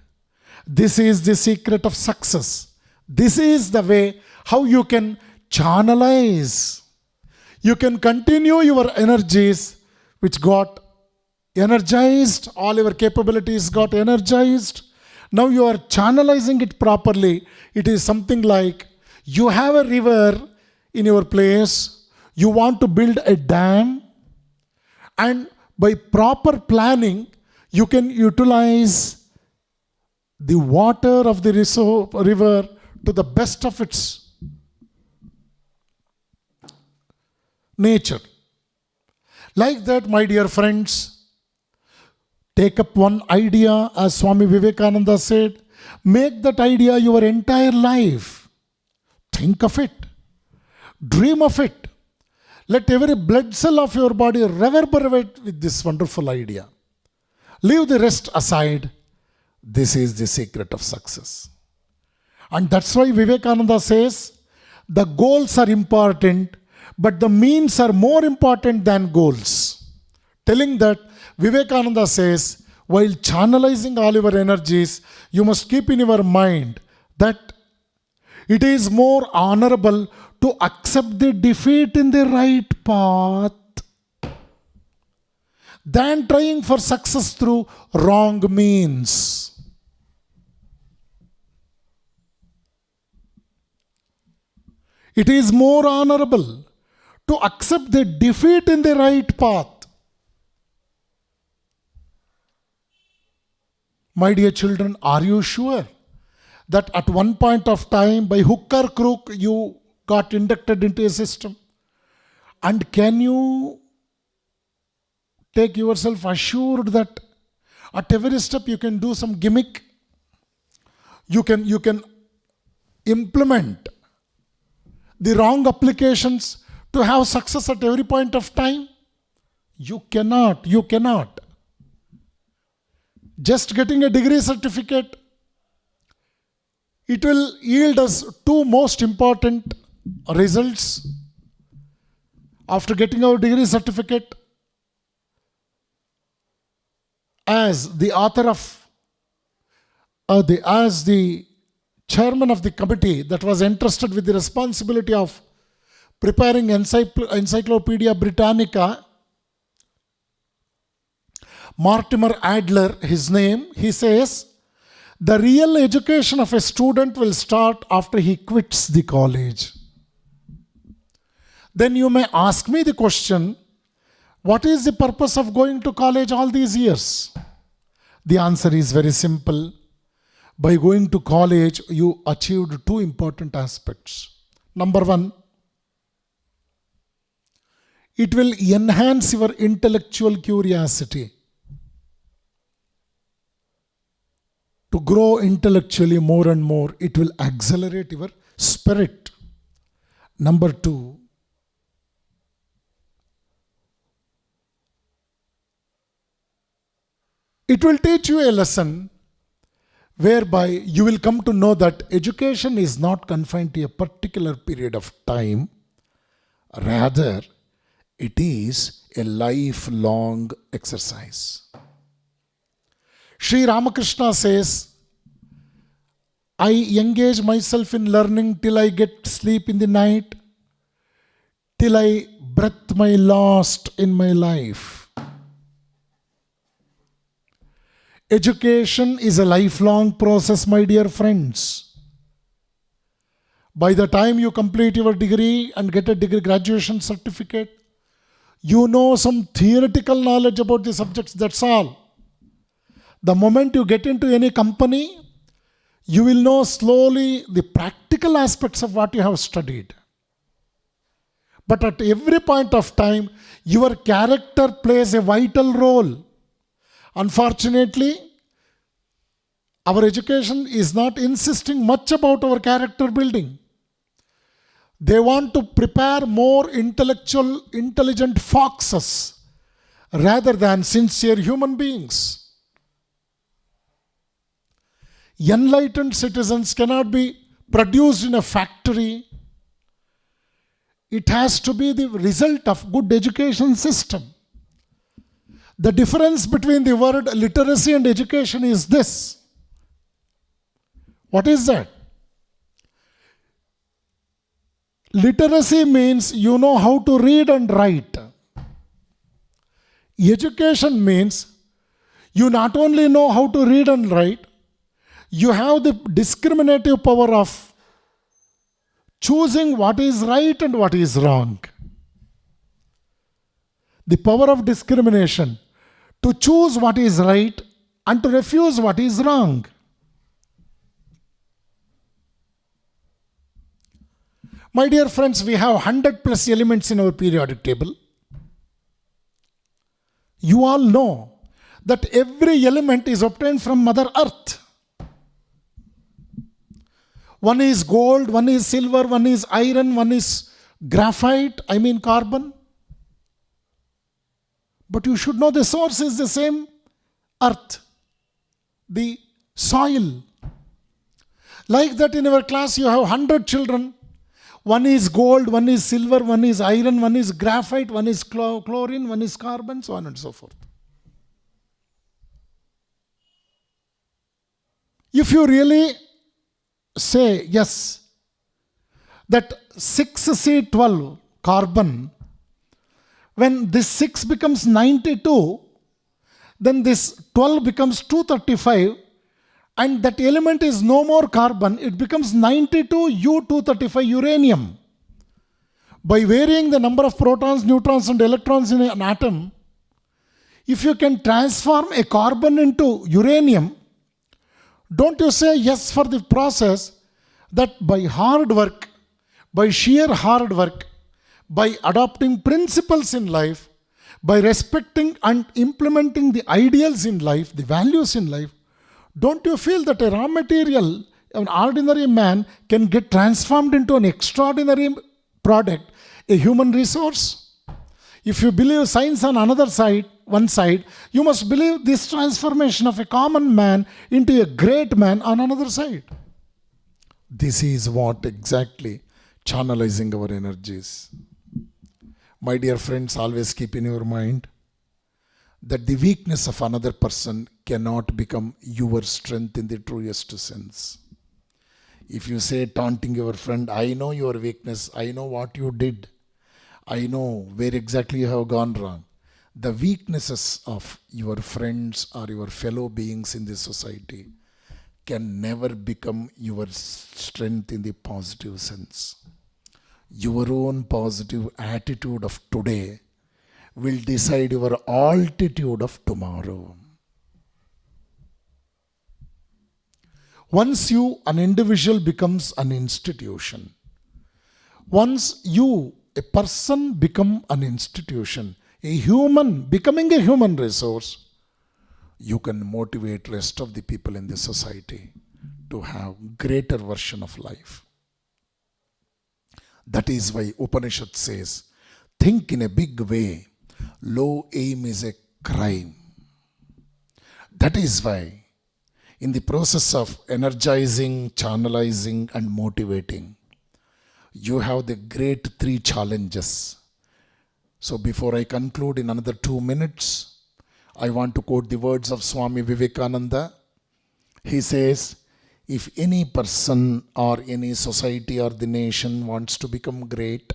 This is the secret of success. This is the way how you can channelize. You can continue your energies which got energized, all your capabilities got energized. Now you are channelizing it properly. It is something like you have a river in your place, you want to build a dam, and by proper planning, you can utilize the water of the river to the best of its nature. Like that, my dear friends, take up one idea, as Swami Vivekananda said, make that idea your entire life. Think of it. Dream of it. Let every blood cell of your body reverberate with this wonderful idea. Leave the rest aside. This is the secret of success. And that's why Vivekananda says, the goals are important, but the means are more important than goals. Telling that Vivekananda says, while channelizing all your energies, you must keep in your mind that it is more honorable to accept the defeat in the right path than trying for success through wrong means. It is more honorable to accept the defeat in the right path. My dear children, are you sure that at one point of time, by hook or crook, you got inducted into a system? And can you take yourself assured that at every step you can do some gimmick? You can implement the wrong applications to have success at every point of time? You cannot. Just getting a degree certificate, it will yield us two most important results. After getting our degree certificate, as the author of, as the chairman of the committee that was entrusted with the responsibility of preparing Encyclopedia Britannica, Mortimer Adler, his name, he says, the real education of a student will start after he quits the college. Then you may ask me the question, what is the purpose of going to college all these years? The answer is very simple. By going to college, you achieved two important aspects. Number one, it will enhance your intellectual curiosity. To grow intellectually more and more, it will accelerate your spirit. Number two, it will teach you a lesson whereby you will come to know that education is not confined to a particular period of time. Rather, it is a lifelong exercise. Sri Ramakrishna says, I engage myself in learning till I get sleep in the night, till I breath my last in my life. Education is a lifelong process, my dear friends. By the time you complete your degree and get a degree graduation certificate, you know some theoretical knowledge about the subjects, that's all. The moment you get into any company, you will know slowly the practical aspects of what you have studied. But at every point of time, your character plays a vital role. Unfortunately, our education is not insisting much about our character building. They want to prepare more intelligent foxes rather than sincere human beings. Enlightened citizens cannot be produced in a factory. It has to be the result of good education system. The difference between the word literacy and education is this. What is that? Literacy means you know how to read and write. Education means you not only know how to read and write, you have the discriminative power of choosing what is right and what is wrong. The power of discrimination to choose what is right and to refuse what is wrong. My dear friends, we have 100 plus elements in our periodic table. You all know that every element is obtained from Mother Earth. One is gold, one is silver, one is iron, one is graphite, carbon. But you should know the source is the same earth, the soil. Like that in our class you have 100 children. One is gold, one is silver, one is iron, one is graphite, one is chlorine, one is carbon, so on and so forth. If you really say yes, that 6C12 carbon, when this 6 becomes 92, then this 12 becomes 235, and that element is no more carbon, it becomes 92U235 uranium. By varying the number of protons, neutrons and electrons in an atom, if you can transform a carbon into uranium, don't you say yes for the process that by hard work, by sheer hard work, by adopting principles in life, by respecting and implementing the ideals in life, the values in life, don't you feel that a raw material, an ordinary man, can get transformed into an extraordinary product, a human resource? If you believe science on another side, one side, you must believe this transformation of a common man into a great man on another side. This is what exactly channelizing our energies. My dear friends, always keep in your mind that the weakness of another person cannot become your strength in the truest sense. If you say, taunting your friend, I know your weakness, I know what you did, I know where exactly you have gone wrong. The weaknesses of your friends or your fellow beings in this society can never become your strength in the positive sense. Your own positive attitude of today will decide your altitude of tomorrow. Once you, an individual, becomes an institution, once you, a person, become an institution, a human becoming a human resource, you can motivate rest of the people in the society to have greater version of life. That is why Upanishad says, think in a big way, low aim is a crime. That is why in the process of energizing, channelizing and motivating, you have the great three challenges. So before I conclude in another 2 minutes, I want to quote the words of Swami Vivekananda. He says, if any person or any society or the nation wants to become great,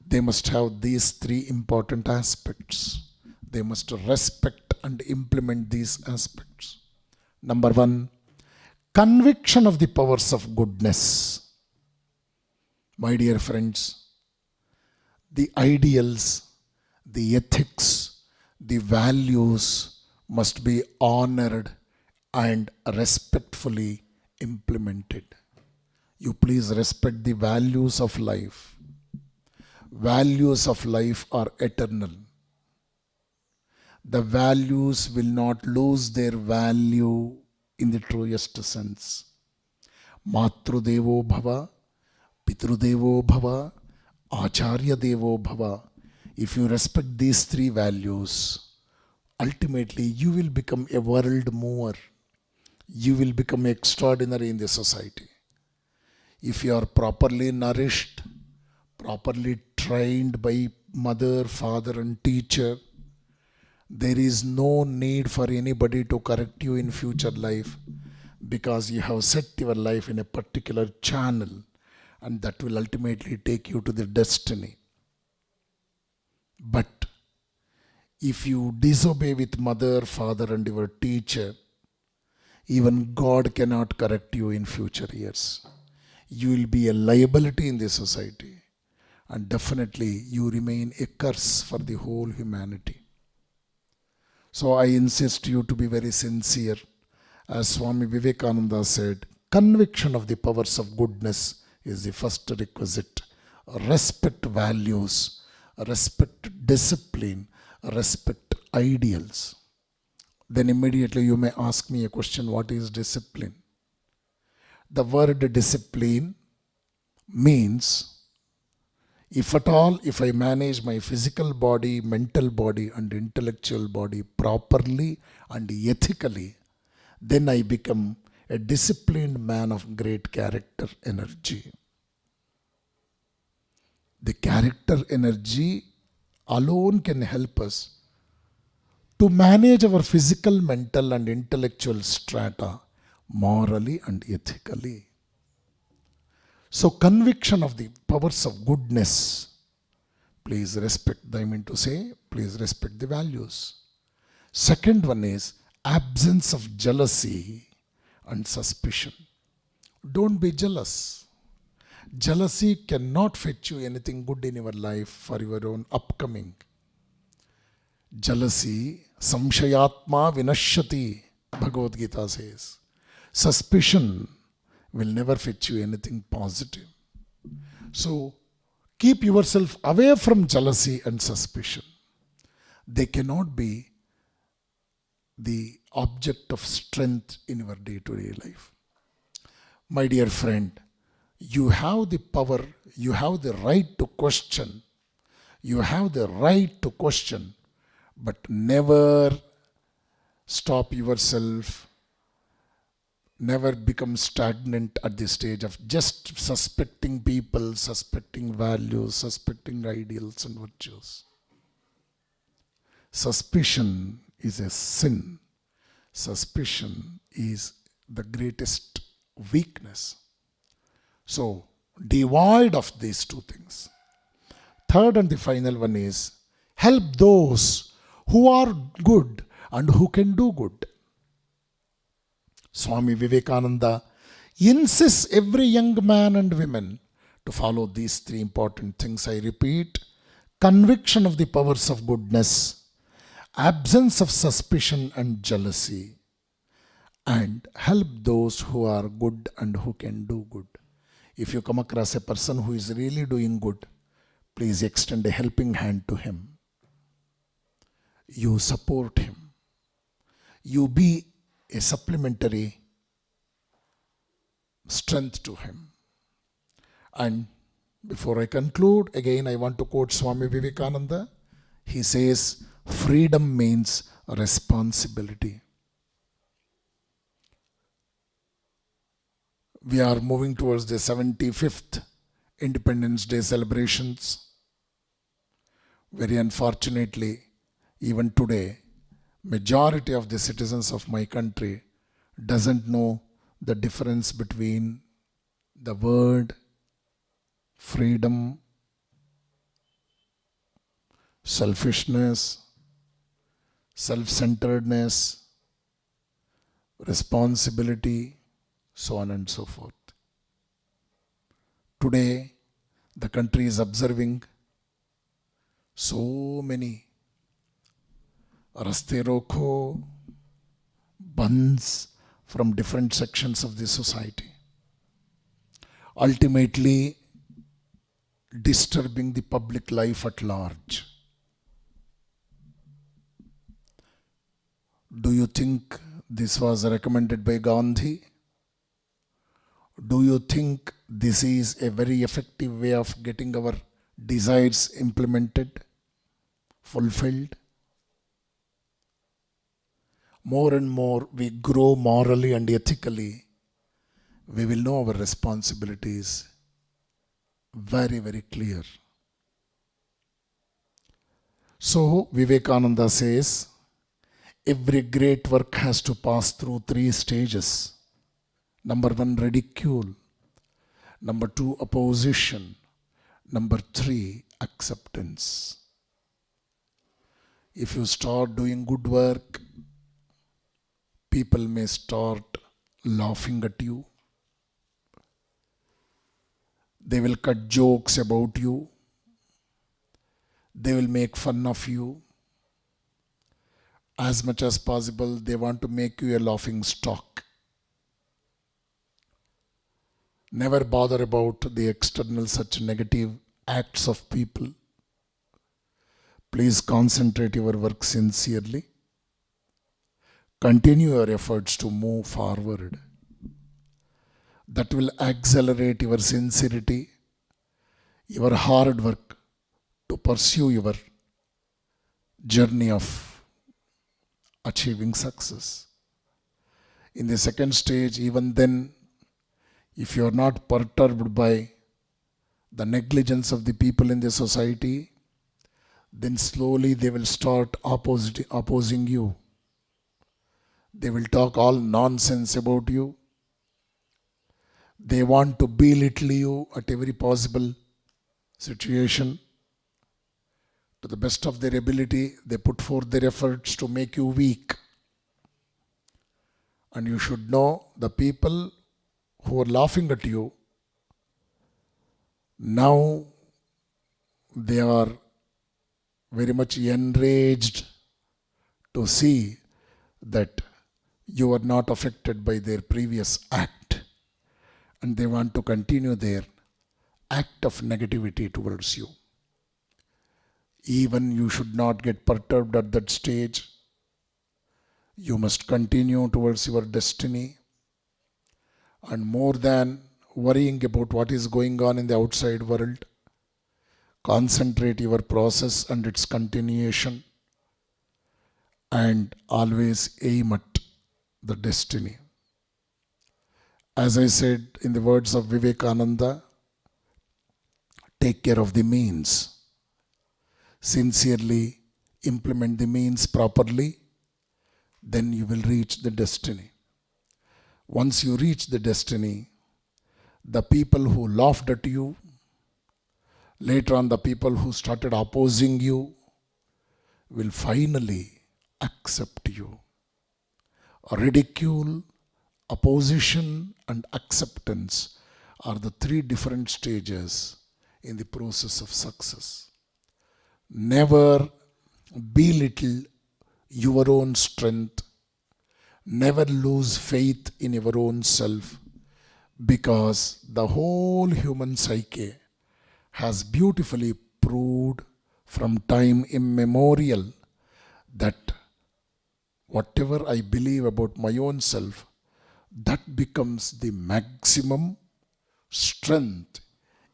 they must have these three important aspects. They must respect and implement these aspects. Number one, conviction of the powers of goodness. My dear friends, the ideals, the ethics, the values must be honored and respectfully implemented. You please respect the values of life. Values of life are eternal. The values will not lose their value in the truest sense. Matrudevo bhava, Pitrudevo bhava, Acharya Devo bhava. If you respect these three values, ultimately you will become a world mover. You will become extraordinary in the society. If you are properly nourished, properly trained by mother, father and teacher, there is no need for anybody to correct you in future life, because you have set your life in a particular channel, and that will ultimately take you to the destiny. But if you disobey with mother, father and your teacher, even God cannot correct you in future years. You will be a liability in the society, and definitely you remain a curse for the whole humanity. So I insist you to be very sincere. As Swami Vivekananda said, conviction of the powers of goodness is the first requisite. Respect values, respect discipline, respect ideals. Then immediately you may ask me a question, what is discipline? The word discipline means, if at all, if I manage my physical body, mental body and intellectual body properly and ethically, then I become a disciplined man of great character energy. The character energy alone can help us to manage our physical, mental and intellectual strata morally and ethically. So conviction of the powers of goodness. Please respect, I mean to say, please respect the values. Second one is absence of jealousy and suspicion. Don't be jealous. Jealousy cannot fetch you anything good in your life for your own upcoming. Jealousy, samshayatma vinashyati, Bhagavad Gita says. Suspicion will never fetch you anything positive. So, keep yourself away from jealousy and suspicion. They cannot be the object of strength in your day-to-day life. My dear friend, you have the power, you have the right to question. You have the right to question, but never stop yourself, never become stagnant at the stage of just suspecting people, suspecting values, suspecting ideals and virtues. Suspicion is a sin. Suspicion is the greatest weakness. So, devoid of these two things. Third and the final one is help those who are good and who can do good. Swami Vivekananda insists every young man and woman to follow these three important things. I repeat, conviction of the powers of goodness, absence of suspicion and jealousy, and help those who are good and who can do good. If you come across a person who is really doing good, please extend a helping hand to him. You support him. You be a supplementary strength to him. And before I conclude, again I want to quote Swami Vivekananda. He says, freedom means responsibility. We are moving towards the 75th Independence Day celebrations. Very unfortunately, even today, majority of the citizens of my country doesn't know the difference between the word freedom, selfishness, self-centeredness, responsibility, so on and so forth. Today, the country is observing so many Raste Roko, bands from different sections of the society, ultimately disturbing the public life at large. Do you think this was recommended by Gandhi? Do you think this is a very effective way of getting our desires implemented, fulfilled? More and more we grow morally and ethically, we will know our responsibilities very, very clear. So Vivekananda says, every great work has to pass through three stages. Number one, ridicule. Number two, opposition. Number three, acceptance. If you start doing good work, people may start laughing at you. They will cut jokes about you. They will make fun of you. As much as possible, they want to make you a laughing stock. Never bother about the external such negative acts of people. Please concentrate your work sincerely. Continue your efforts to move forward. That will accelerate your sincerity, your hard work to pursue your journey of achieving success. In the second stage, even then, if you are not perturbed by the negligence of the people in the society, then slowly they will start opposing you. They will talk all nonsense about you. They want to belittle you at every possible situation. To the best of their ability, they put forth their efforts to make you weak. And you should know the people who are laughing at you, now they are very much enraged to see that you are not affected by their previous act, and they want to continue their act of negativity towards you. Even you should not get perturbed at that stage. You must continue towards your destiny, and more than worrying about what is going on in the outside world, concentrate your process and its continuation, and always aim at the destiny. As I said in the words of Vivekananda, take care of the means. Sincerely implement the means properly, then you will reach the destiny. Once you reach the destiny, the people who laughed at you, later on the people who started opposing you, will finally accept you. Ridicule, opposition, and acceptance are the three different stages in the process of success. Never belittle your own strength. Never lose faith in your own self, because the whole human psyche has beautifully proved from time immemorial that whatever I believe about my own self, that becomes the maximum strength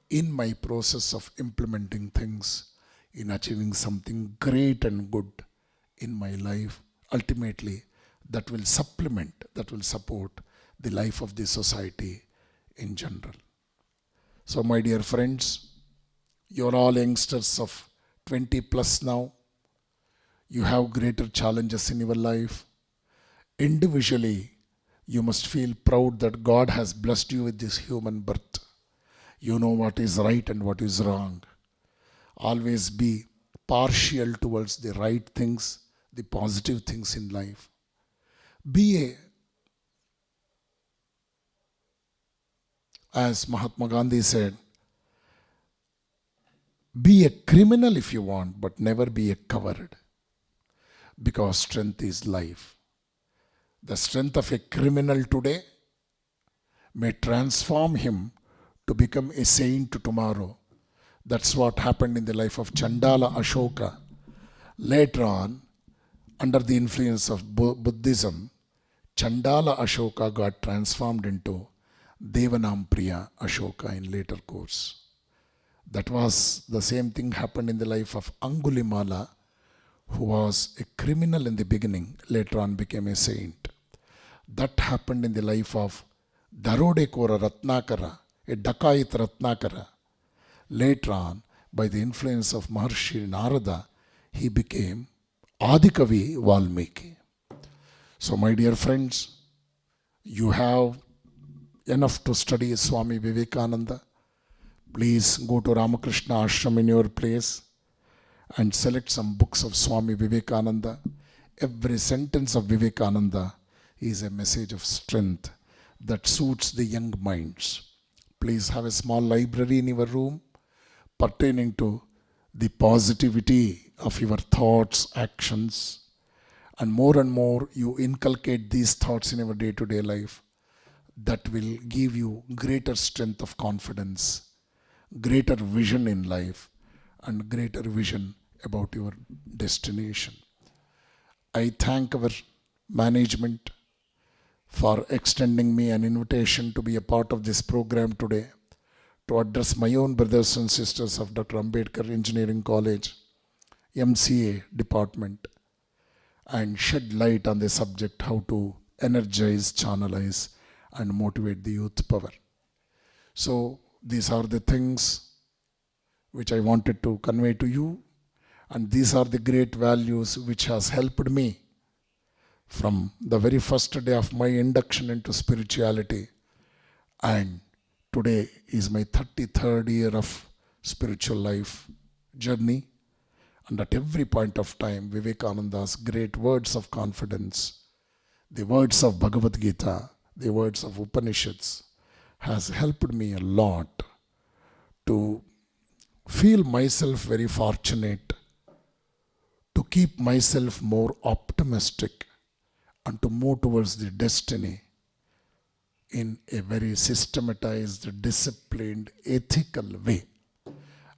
in my process of implementing things, in achieving something great and good in my life. Ultimately, that will supplement, that will support the life of the society in general. So my dear friends, you're all youngsters of 20 plus now. You have greater challenges in your life. Individually, you must feel proud that God has blessed you with this human birth. You know what is right and what is wrong. Always be partial towards the right things, the positive things in life. As Mahatma Gandhi said, be a criminal if you want, but never be a coward, because strength is life. The strength of a criminal today may transform him to become a saint tomorrow. That's what happened in the life of Chandala Ashoka. Later on, under the influence of Buddhism, Chandala Ashoka got transformed into Devanampriya Ashoka in later course. That was the same thing happened in the life of Angulimala, who was a criminal in the beginning, later on became a saint. That happened in the life of Darodekora Ratnakara, a Dakayit Ratnakara. Later on, by the influence of Maharshi Narada, he became Adikavi Valmiki. So my dear friends, you have enough to study Swami Vivekananda. Please go to Ramakrishna Ashram in your place and select some books of Swami Vivekananda. Every sentence of Vivekananda is a message of strength that suits the young minds. Please have a small library in your room pertaining to the positivity of your thoughts, actions, and more you inculcate these thoughts in your day-to-day life. That will give you greater strength of confidence, greater vision in life, and greater vision about your destination. I thank our management for extending me an invitation to be a part of this program today, to address my own brothers and sisters of Dr. Ambedkar Engineering College, MCA department, and shed light on the subject how to energize, channelize, and motivate the youth power. So these are the things which I wanted to convey to you, and these are the great values which has helped me from the very first day of my induction into spirituality, and today is my 33rd year of spiritual life journey. And at every point of time, Vivekananda's great words of confidence, the words of Bhagavad Gita, the words of Upanishads has helped me a lot to feel myself very fortunate, to keep myself more optimistic and to move towards the destiny in a very systematized, disciplined, ethical way.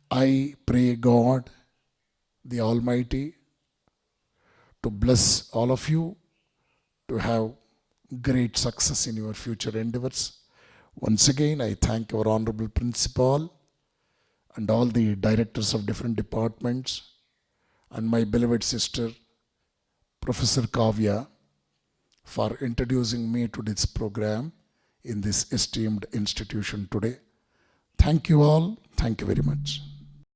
I pray God, the Almighty, to bless all of you, to have great success in your future endeavors. Once again, I thank our Honorable Principal and all the directors of different departments and my beloved sister, Professor Kavya, for introducing me to this program in this esteemed institution today. Thank you all. Thank you very much.